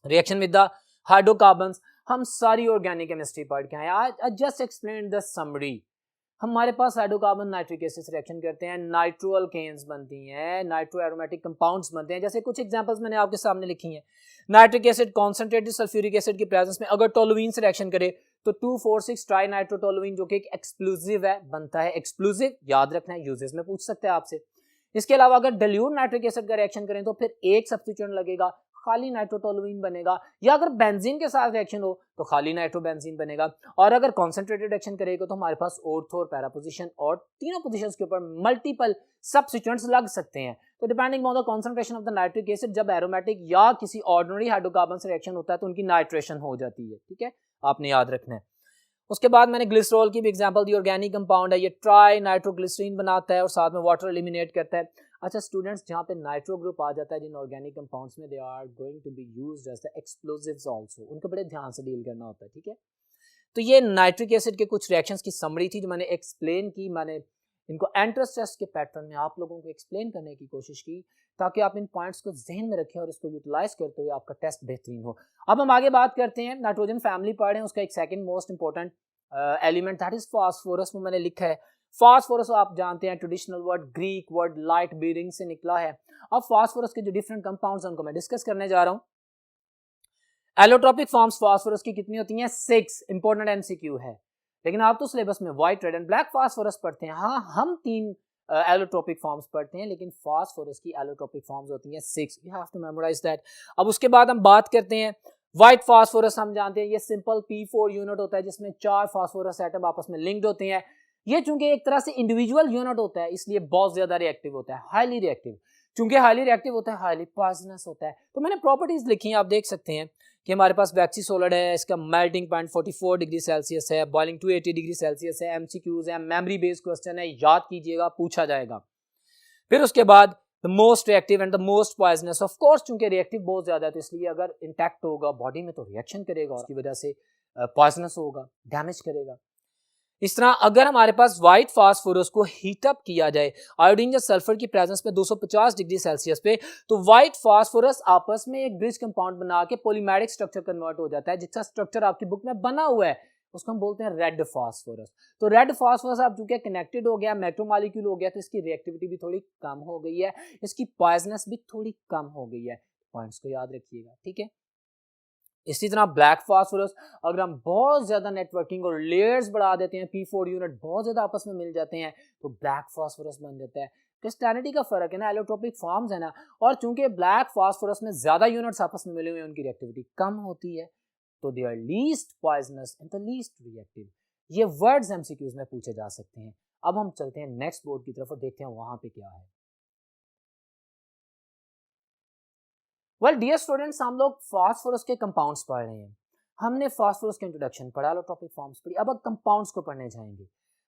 रिएक्शन विद द हाइड्रोकार्बन्स, हम सारी ऑर्गेनिक केमिस्ट्री पढ़ के आए। आज जस्ट एक्सप्लेन द समरी। हमारे पास हाइड्रोकार्बन नाइट्रिक एसिड से रिएक्शन करते हैं, नाइट्रो अल्केन्स बनती हैं, नाइट्रो एरोमेटिक कंपाउंड्स बनते हैं। जैसे कुछ एग्जांपल्स मैंने आपके सामने लिखी हैं। Nitric acid concentrated sulphuric acid की प्रेजेंस में अगर टोलुइन से रिएक्शन करे तो 2,4,6 ट्राई नाइट्रोटोलुइन जो कि एक एक्सप्लोसिव है बनता है। एक्सप्लोसिव याद रखना है, यूजेस में पूछ सकते हैं आपसे। इसके अलावा अगर डाइल्यूट नाइट्रिक एसिड का रिएक्शन करें तो फिर एक सब्स्टिट्यूएंट लगेगा, खाली नाइट्रोटोलुइन बनेगा, या अगर बेंजीन के साथ रिएक्शन हो तो खाली नाइट्रोबेंजीन बनेगा। और अगर कॉन्सेंट्रेटेड रिएक्शन करेगा तो हमारे पास ऑर्थो और पैरा पोजीशन और तीनों पोजीशंस के ऊपर मल्टीपल सब्स्टिट्यूएंट्स लग सकते हैं। तो depending on the concentration of the nitric acid, जब एरोमेटिक या किसी ऑर्डिनरी हाइड्रोकार्बन से रिएक्शन होता है तो उनकी नाइट्रेशन हो जाती है, ठीक है, आपने याद रखना है। उसके बाद मैंने ग्लिसरॉल की भी एग्जांपल दी, ऑर्गेनिक कंपाउंड है, ये ट्राई नाइट्रोग्लिसरीन बनाता है और साथ में वाटर एलिमिनेट करता है। अच्छा स्टूडेंट्स, जहाँ पे नाइट्रो ग्रुप आ जाता है जिन ऑर्गेनिक कंपाउंड्स में, they are going to be used as the explosives also, उनको बड़े ध्यान से डील करना होता है, ठीक है। तो ये नाइट्रिक एसिड के कुछ रिएक्शंस की समरी थी जो मैंने एक्सप्लेन की। मैंने इनको एंट्रेंस टेस्ट के पैटर्न में आप लोगों को एक्सप्लेन करने की कोशिश की ताकि आप इन पॉइंट्स को जहन में रखें और इसको यूटिलाइज करते हुए आपका टेस्ट बेहतरीन हो। अब हम आगे बात करते हैं, नाइट्रोजन फैमिली पढ़ रहे हैं, उसका एक second most important element that is phosphorus. में मैंने लिखा है फास्फोरस, आप जानते हैं traditional word Greek word light bearing से निकला है। अब फास्फोरस के जो डिफरेंट कंपाउंड्स हैं उनको मैं डिस्कस करने जा रहा हूं। एलोट्रोपिक फॉर्म्स फास्फोरस की कितनी होती हैं? 6। इंपॉर्टेंट एमसीक्यू है, लेकिन आप तो सिलेबस में white red and black phosphorus पढ़ते हैं। हाँ, हम 3 एलोट्रोपिक फॉर्म्स पढ़ते हैं, लेकिन फास्फोरस की एलोट्रोपिक फॉर्म्स होती हैं 6। You have to memorise that. अब उसके बाद हम बात करते हैं व्हाइट फास्फोरस। हम जानते हैं ये सिंपल P4 यूनिट होता है जिसमें 4 फास्फोरस एटम आपस में लिंक्ड होते हैं। ये चूंकि एक तरह से इंडिविजुअल यूनिट होता है इसलिए बहुत ज्यादा रिएक्टिव होता है, हाईली रिएक्टिव। चूंकि हाईली रिएक्टिव होता है, हाईली पॉइजनस होता है। तो मैंने प्रॉपर्टीज लिखी हैं, आप देख सकते हैं कि हमारे पास वैक्सी सॉलिड है, इसका मेल्टिंग पॉइंट 44 डिग्री सेल्सियस है, बॉइलिंग 280 डिग्री सेल्सियस है, एमसीक्यूज है, मेमोरी बेस्ड क्वेश्चन है, याद कीजिएगा, पूछा जाएगा। फिर उसके बाद the most reactive and the most poisonous, of course चूंकि रिएक्टिव बहुत ज्यादा है तो इसलिए अगर इंटैक्ट होगा बॉडी में तो रिएक्शन करेगा, उसकी वजह से पॉइजनस होगा, डैमेज करेगा। इस तरह अगर हमारे पास व्हाइट फास्फोरस को हीट अप किया जाए आयोडीन या सल्फर की प्रेजेंस में 250 डिग्री सेल्सियस पे, तो व्हाइट फास्फोरस आपस में एक ब्रिज कंपाउंड बना के पॉलीमेरिक स्ट्रक्चर कन्वर्ट हो जाता है, जिसका स्ट्रक्चर आपकी बुक में बना हुआ है, उसको हम बोलते हैं रेड फास्फोरस। तो रेड फास्फोरस आप चूंकि कनेक्टेड हो गया, मैक्रोमॉलिक्यूल हो गया, तो इसकी रिएक्टिविटी भी थोड़ी कम हो गई है, इसकी पॉइजनस भी थोड़ी कम हो गई है। पॉइंट्स को याद रखिएगा, ठीक है। इसी तरह ब्लैक फास्फोरस, अगर हम बहुत ज्यादा नेटवर्किंग और लेयर्स बढ़ा देते हैं, P4 यूनिट बहुत ज्यादा आपस में मिल जाते हैं, तो ब्लैक फास्फोरस बन जाता है। क्रिस्टलिटी का फर्क है ना, एलोट्रोपिक फॉर्म्स है ना, और चूंकि ब्लैक फास्फोरस में ज्यादा यूनिट्स आपस में मिले हुए हैं, उनकी रिएक्टिविटी कम होती है, तो they are least poisonous and the least reactive. ये वर्ड्स एमसीक्यूज में पूछे जा सकते हैं। अब हम चलते हैं नेक्स्ट बोर्ड की तरफ और देखते हैं वहां पे क्या है। वेल डियर स्टूडेंट्स, हम लोग फास्फोरस के कंपाउंड्स पढ़ रहे हैं। हमने फास्फोरस के इंट्रोडक्शन पढ़ा, एलोट्रोपिक फॉर्म्स पढ़ी, अब कंपाउंड्स को पढ़ने जाएंगे।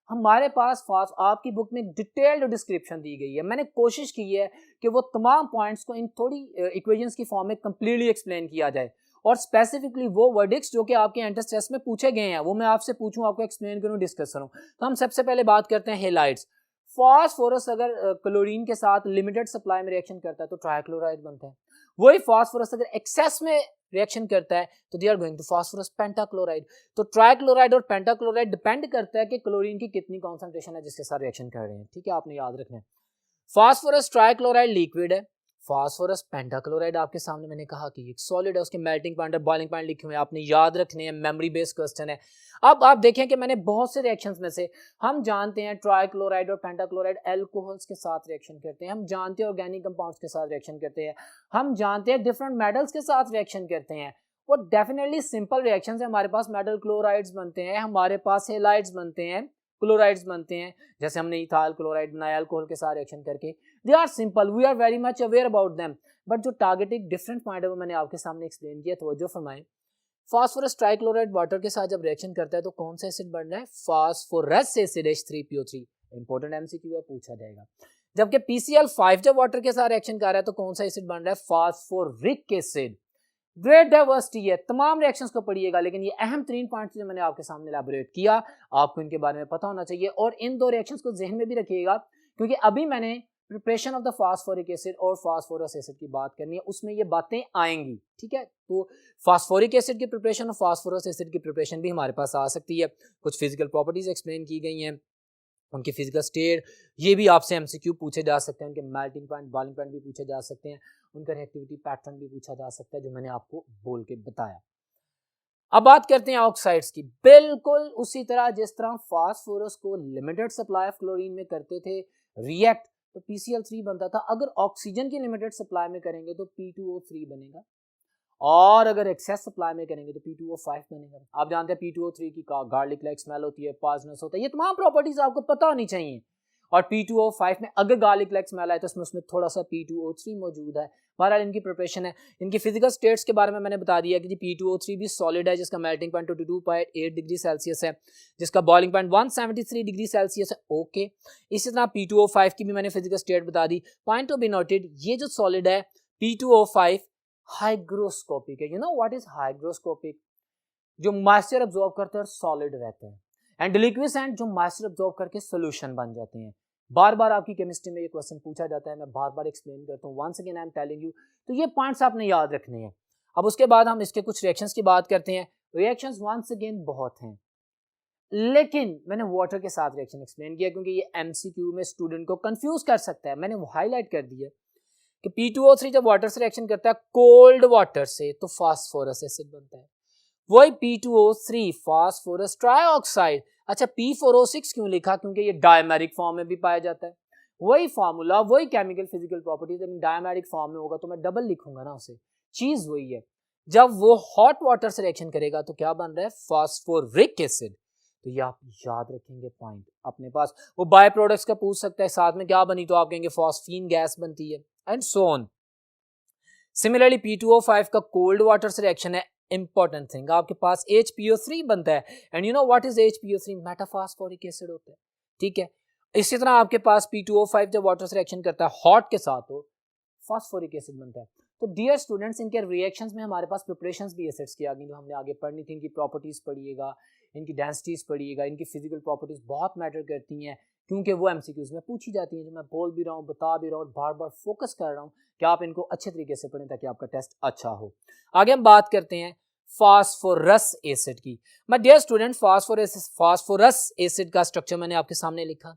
हमारे पास आपकी बुक में डिटेल्ड डिस्क्रिप्शन दी गई है। मैंने कोशिश की है कि वो तमाम पॉइंट्स को इन थोड़ी इक्वेशंस की फॉर्म में कंप्लीटली एक्सप्लेन किया जाए, और स्पेसिफिकली वो वर्डिक्स जो कि आपके एंट्रेंस टेस्ट में पूछे गए हैं वो मैं आपसे पूछूं, आपको एक्सप्लेन करूं, डिस्कस करूं। तो हम सबसे पहले बात करते हैं हेलाइड्स। फास्फोरस अगर क्लोरीन के साथ लिमिटेड सप्लाई में रिएक्शन करता है तो ट्राइक्लोराइड बनता है। वही फास्फोरस अगर एक्सेस में रिएक्शन करता है तो they are going to phosphorus pentachloride. तो ट्राइक्लोराइड और पेंटाक्लोराइड डिपेंड करता है कि क्लोरीन की कितनी कॉन्सेंट्रेशन है जिसके साथ रिएक्शन कर रहे हैं, ठीक है, आपने याद रखना है। फास्फोरस ट्राइक्लोराइड लिक्विड है, फास्फोरस पेंटाक्लोराइड आपके सामने मैंने कहा कि एक सॉलिड है, उसके मेल्टिंग पॉइंट और बॉइलिंग पॉइंट लिखे हुए हैं, आपने याद रखने हैं, मेमोरी बेस्ड क्वेश्चन है। अब आप देखें कि मैंने बहुत से रिएक्शंस में से हम जानते हैं ट्राइक्लोराइड और पेंटाक्लोराइड अल्कोहल्स के साथ रिएक्शन करते हैं, हम जानते हैं ऑर्गेनिक कंपाउंड्स के साथ रिएक्शन करते हैं, हम जानते हैं डिफरेंट मेटल्स के साथ रिएक्शन करते हैं। वो डेफिनेटली सिंपल रिएक्शंस है, हमारे पास मेटल क्लोराइड्स बनते हैं, हमारे पास हेलाइड्स बनते हैं, क्लोराइड्स बनते हैं, जैसे हमने इथाइल क्लोराइड बनाया अल्कोहल के साथ रिएक्शन करके। They are simple, we are very much aware about them, but जो टारगेटिंग डिफरेंट पॉइंट है वो मैंने आपके सामने एक्सप्लेन किया। तवज्जो फरमाएं, फास्फोरस ट्राइक्लोराइड वाटर के साथ जब रिएक्शन करता है तो कौन सा एसिड बन रहा है? Phosphorus acid H3PO3। Important MCQ पूछा जाएगा। जबकि PCl5 जब वाटर के साथ रिएक्शन कर रहा है तो कौन सा एसिड बन रहा है? Phosphoric acid. ग्रेट डाइवर्सिटी है, तमाम रिएक्शंस को पढ़िएगा, लेकिन ये अहम 3 पॉइंट्स जो मैंने आपके सामने एलैबोरेट किया आपको इनके बारे में पता होना चाहिए, और इन 2 रिएक्शंस को जहन में भी रखिएगा, क्योंकि अभी मैंने preparation of the phosphoric acid और फास्फोरस एसिड की बात करनी है, उसमें ये बातें आएंगी, ठीक है। तो फास्फोरिक एसिड की प्रिपरेशन और फास्फोरस एसिड की प्रिपरेशन भी हमारे पास आ सकती है। कुछ फिजिकल प्रॉपर्टीज एक्सप्लेन की गई हैं, उनकी फिजिकल स्टेट, ये भी आपसे एमसीक्यू पूछे जा सकते हैं, उनके मेल्टिंग पॉइंट, बॉइलिंग पॉइंट भी पूछे जा सकते हैं, उनका रिएक्टिविटी पैटर्न भी पूछा जा सकता है, जो मैंने आपको बोल के बताया। अब बात करते हैं ऑक्साइड्स की। बिल्कुल उसी तरह जिस तरह फास्फोरस को लिमिटेड सप्लाई ऑफ क्लोरीन में करते थे रिएक्ट तो PCl3 बनता था, अगर ऑक्सीजन की लिमिटेड सप्लाई में करेंगे तो P2O3 बनेगा, और अगर एक्सेस सप्लाई में करेंगे तो P2O5 बनेगा। आप जानते हैं P2O3 की गार्लिक लाइक स्मेल होती है, पॉइजनस होता है, ये तमाम प्रॉपर्टीज आपको पता होनी चाहिए। और P2O5 में अगर गार्लिक लाइक स्मेल आए तो उसमें थोड़ा सा P2O3 मौजूद है। बहरहाल इनकी प्रिपरेशन है। इनकी फिजिकल स्टेट्स के बारे में मैंने बता दिया कि P2O3 भी सॉलिड है, जिसका मेल्टिंग पॉइंट 22.8 डिग्री सेल्सियस है, जिसका बॉइलिंग पॉइंट 173 डिग्री सेल्सियस है, ओके। इसी तरह P2O5 की भी मैंने फिजिकल स्टेट बता दी। पॉइंट टू बी नोटेड, ये जो सॉलिड है P2O5 हाइग्रोस्कोपिक है। You know what is hygroscopic? जो मॉइस्चर अब्सॉर्ब करते हैं और सॉलिड रहते हैं, एंड लिक्विसेंट जो मॉइस्चर अब्सॉर्ब करके सॉल्यूशन बन जाते हैं। बार बार आपकी केमिस्ट्री में ये क्वेश्चन पूछा जाता है, मैं बार बार एक्सप्लेन करता हूँ, once again I am telling you. तो ये पॉइंट्स आपने याद रखने हैं। अब उसके बाद हम इसके कुछ रिएक्शंस की बात करते हैं। रिएक्शंस वंस अगेन बहुत हैं, लेकिन मैंने वाटर के साथ रिएक्शन एक्सप्लेन किया क्योंकि ये एमसीक्यू में स्टूडेंट को कंफ्यूज कर सकता है। मैंने वो हाईलाइट कर दिया कि P2O3 जब वाटर से रिएक्शन करता है कोल्ड वाटर से तो फास्फोरस एसिड बनता है। वही P2O3 फास्फोरस ट्राइऑक्साइड। अच्छा, P4O6 क्यों लिखा? क्योंकि ये डायमेरिक फॉर्म में भी पाया जाता है। वही फार्मूला, वही केमिकल फिजिकल प्रॉपर्टीज, लेकिन डायमेरिक फॉर्म में होगा तो मैं डबल लिखूंगा ना उसे। चीज वही है, जब वो हॉट वाटर से रिएक्शन करेगा तो क्या बन रहा है? Phosphoric acid. तो ये आप याद रखेंगे पॉइंट अपने पास। वो बाय प्रोडक्ट्स का पूछ सकता है, साथ में क्या बनी, तो आप कहेंगे फॉस्फीन गैस बनती है, and so on. Similarly P2O5 का कोल्ड वाटर से रिएक्शन है इंपॉर्टेंट थिंग, आपके पास HPO3 बनता है and you know what is HPO3, metaphosphoric acid होता है, ठीक है। इसी तरह आपके पास P2O5 जब वाटर से रिएक्शन करता है हॉट के साथ तो फॉस्फोरिक एसिड बनता है। तो डियर स्टूडेंट्स, इनके रिएक्शंस में हमारे पास प्रिपरेशंस भी एसिड्स की आ गई जो हमने आगे पढ़नी थी। इनकी प्रॉपर्टीज पढ़िएगा, इनकी डेंसिटीज पढ़िएगा, इनकी फिजिकल प्रॉपर्टीज बहुत मैटर करती हैं क्योंकि वो एमसीक्यूज में पूछी जाती हैं, जो मैं बोल भी रहा हूँ, बता भी रहा हूँ, बार बार फोकस कर रहा हूँ कि आप इनको अच्छे तरीके से पढ़ें ताकि आपका टेस्ट अच्छा हो। आगे हम बात करते हैं फास्फोरस एसिड की। My dear student, phosphorus acid का स्ट्रक्चर मैंने आपके सामने लिखा।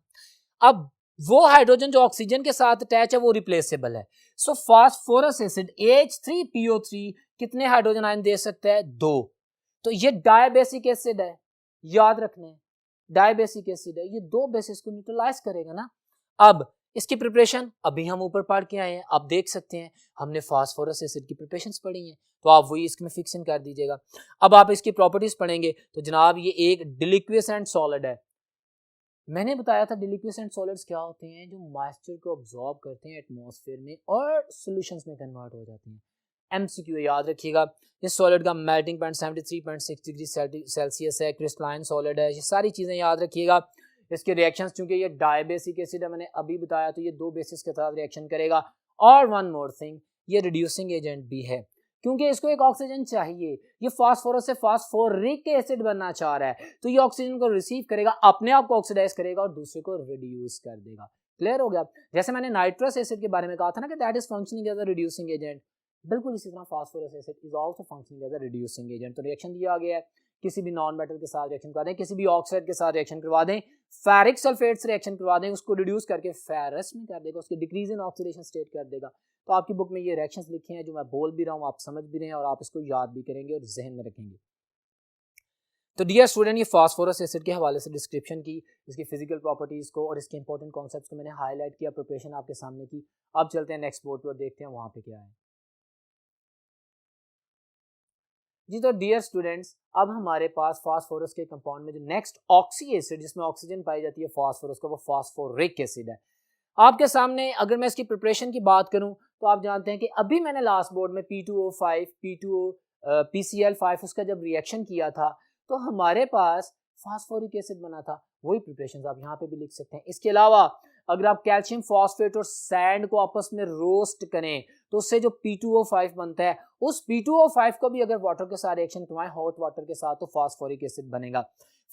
अब वो हाइड्रोजन जो ऑक्सीजन के साथ अटैच है वो रिप्लेसेबल है। सो फास्फोरस एसिड H3PO3 कितने हाइड्रोजन आयन दे सकता है? 2। तो ये डायबेसिक एसिड है, याद रखना है, डायबेसिक एसिड है, ये 2 बेसिस को न्यूट्रलाइज करेगा ना। अब इसकी प्रिपरेशन अभी हम ऊपर पढ़ के आए हैं, आप देख सकते हैं हमने फास्फोरस एसिड की प्रिपरेशंस पढ़ी हैं, तो आप वही इसमें फिक्सिंग कर दीजिएगा। अब आप इसकी प्रॉपर्टीज पढ़ेंगे तो जनाब ये एक डिलिक्वियस एंड सॉलिड है। मैंने बताया था डिलिक्वियस एंड सॉलिड्स क्या होते हैं, जो मॉइस्चर को अब्सॉर्ब करते हैं एटमॉस्फेयर में और सॉल्यूशंस में कन्वर्ट हो जाती हैं। एमसीक्यू याद रखिएगा, इस सॉलिड का मेल्टिंग पॉइंट 73.6 डिग्री सेल्सियस है, क्रिस्टलाइन सॉलिड है, ये सारी चीज़ें याद रखिएगा। इसके रिएक्शंस, चूंकि ये डायबेसिक एसिड है मैंने अभी बताया, तो ये 2 बेसिस के साथ रिएक्शन करेगा। और वन मोर थिंग, ये रिड्यूसिंग एजेंट भी है क्योंकि इसको एक ऑक्सीजन चाहिए। ये फास्फोरस से फास्फोरिक एसिड बनना चाह रहा है, तो ये ऑक्सीजन को रिसीव करेगा, अपने आप को ऑक्सीडाइज करेगा और दूसरे को रिड्यूस कर देगा। क्लियर हो गया? जैसे मैंने नाइट्रस एसिड के बारे में कहा था ना कि that is functioning as a reducing agent, बिल्कुल इसी तरह phosphorus acid is also functioning as a reducing agent. तो रिएक्शन दिया गया है, किसी भी नॉन मेटल के साथ रिएक्शन करवा दें, किसी भी ऑक्साइड के साथ रिएक्शन करवा दें, फेरिक सल्फेट से रिएक्शन करवा दें, उसको रिड्यूस करके फेरस में कर देगा, उसकी डिक्रीज इन ऑक्सीडेशन स्टेट कर देगा। तो आपकी बुक में ये रिएक्शंस लिखे हैं जो मैं बोल भी रहा हूँ, आप समझ भी रहे हैं और आप इसको याद भी करेंगे और जहन में रखेंगे। तो डियर स्टूडेंट, ये फास्फोरस एसिड के हवाले से डिस्क्रिप्शन की, इसकी फिजिकल प्रॉपर्टीज को और इसके इंपॉर्टेंट कॉन्सेप्ट्स को मैंने हाईलाइट किया, प्रिपरेशन आपके सामने की। अब चलते हैं नेक्स्ट बोर्ड पर और देखते हैं वहां पे क्या है। जी तो डियर स्टूडेंट्स, अब हमारे पास फास्फोरस के कंपाउंड में जो नेक्स्ट ऑक्सी एसिड जिसमें ऑक्सीजन पाई जाती है फास्फोरस का, वो फास्फोरिक एसिड है। आपके सामने अगर मैं इसकी प्रिपरेशन की बात करूं तो आप जानते हैं कि अभी मैंने लास्ट बोर्ड में P2O5 PCl5 उसका जब रिएक्शन किया था तो हमारे पास फास्फोरिक एसिड बना था। वही प्रिपरेशन आप यहाँ पे भी लिख सकते हैं। इसके अलावा अगर आप कैल्शियम फॉस्फेट और सैंड को आपस में रोस्ट करें तो उससे जो P2O5 बनता है, उस P2O5 को भी अगर वाटर के साथ रिएक्शन करवाएं, हॉट वाटर के साथ, तो फास्फोरिक एसिड बनेगा।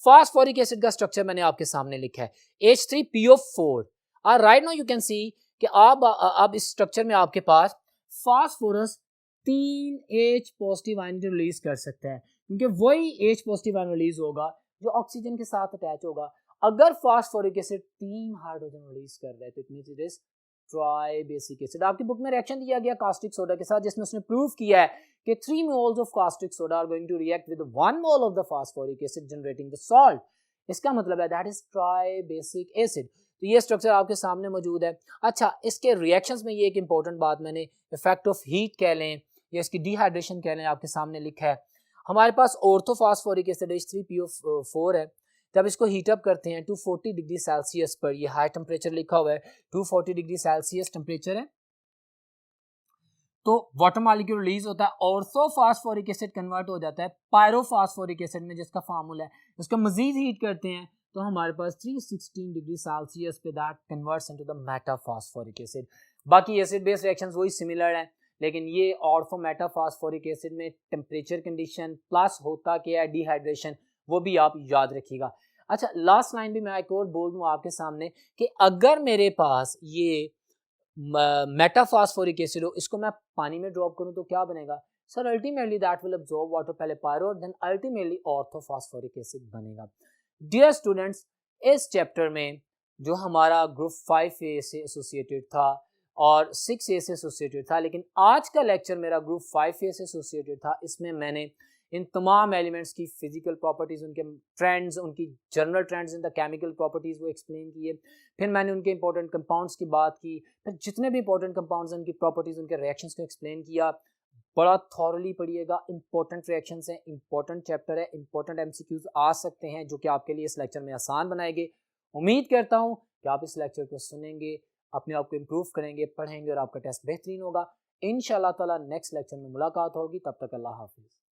फास्फोरिक एसिड का स्ट्रक्चर मैंने आपके सामने लिखा है H3PO4। Right now you can see कि अब इस स्ट्रक्चर में आपके पास phosphorus 3 H positive ion release कर सकता है क्योंकि वही H पॉजिटिव आयन रिलीज होगा जो ऑक्सीजन के साथ अटैच होगा। अगर फास्फोरिक एसिड 3 हाइड्रोजन रिलीज कर रहा है तो it means it is tribasic acid. आपकी बुक में रिएक्शन दिया गया कास्टिक सोडा के साथ जिसमें उसने प्रूव किया है कि 3 moles of caustic soda are going to react with 1 mole of the phosphoric acid generating the salt. इसका मतलब है दैट इज ट्राइबेसिक एसिड। तो ये स्ट्रक्चर आपके सामने मौजूद है। अच्छा, इसके रिएक्शंस में ये एक इंपॉर्टेंट बात मैंने इफेक्ट ऑफ हीट कह लें या इसकी डिहाइड्रेशन कह लें, आपके सामने लिखा है। हमारे पास ऑर्थोफॉस्फोरिक एसिड H3PO4 है। जब इसको हीटअप करते हैं 240 डिग्री सेल्सियस पर, ये हाई टेम्परेचर लिखा हुआ है, 240 डिग्री सेल्सियस टेम्परेचर है, तो वाटर मॉलिक्यूल रिलीज होता है, ऑर्थोफॉस्फोरिक एसिड कन्वर्ट हो जाता है पायरोफॉस्फोरिक एसिड में जिसका फार्मूला है। उसको मजीद हीट करते हैं तो हमारे पास 316 डिग्री सेल्सियस पे that converts into the metaphosphoric acid. बाकी एसिड बेस्ड रिएक्शंस वही सिमिलर है, लेकिन ये ऑर्थो मेटाफॉस्फोरिक एसिड में टेम्परेचर कंडीशन प्लस होता क्या है डिहाइड्रेशन, वो भी आप याद रखिएगा। अच्छा, लास्ट लाइन भी मैं एक और बोल दूं आपके सामने कि अगर मेरे पास ये मेटाफॉस्फोरिक एसिड हो, इसको मैं पानी में ड्रॉप करूं तो क्या बनेगा sir? Ultimately that will absorb water, पहले pyro then ultimately orthophosphoric acid बनेगा। डियर स्टूडेंट्स, इस चैप्टर में जो हमारा ग्रुप 5A से एसोसिएटेड था और 6A से एसोसिएटेड था, लेकिन आज का लेक्चर मेरा ग्रुप 5A से एसोसिएटेड था, इसमें मैंने इन तमाम एलिमेंट्स की फिजिकल प्रॉपर्टीज़, उनके ट्रेंड्स, उनकी general trends in the chemical properties वो एक्सप्लेन किए। फिर मैंने उनके इंपॉर्टेंट कंपाउंड्स की बात की, फिर जितने भी इंपॉर्टेंट कंपाउंड्स हैं उनकी प्रॉपर्टीज़, उनके रिएक्शंस को एक्सप्लेन किया। बड़ा थॉरली पढ़िएगा, इंपॉर्टेंट रिएक्शंस हैं, इंपॉर्टेंट चैप्टर है, इंपॉर्टेंट एमसीक्यूज आ सकते हैं जो कि आपके लिए इस लेक्चर में आसान बनाएंगे। उम्मीद करता हूँ कि आप इस लेक्चर को सुनेंगे, अपने आप को इम्प्रूव करेंगे, पढ़ेंगे और आपका टेस्ट बेहतरीन होगा। इंशाअल्लाह ताला नेक्स्ट लेक्चर में मुलाकात होगी, तब तक अल्लाह हाफिज़।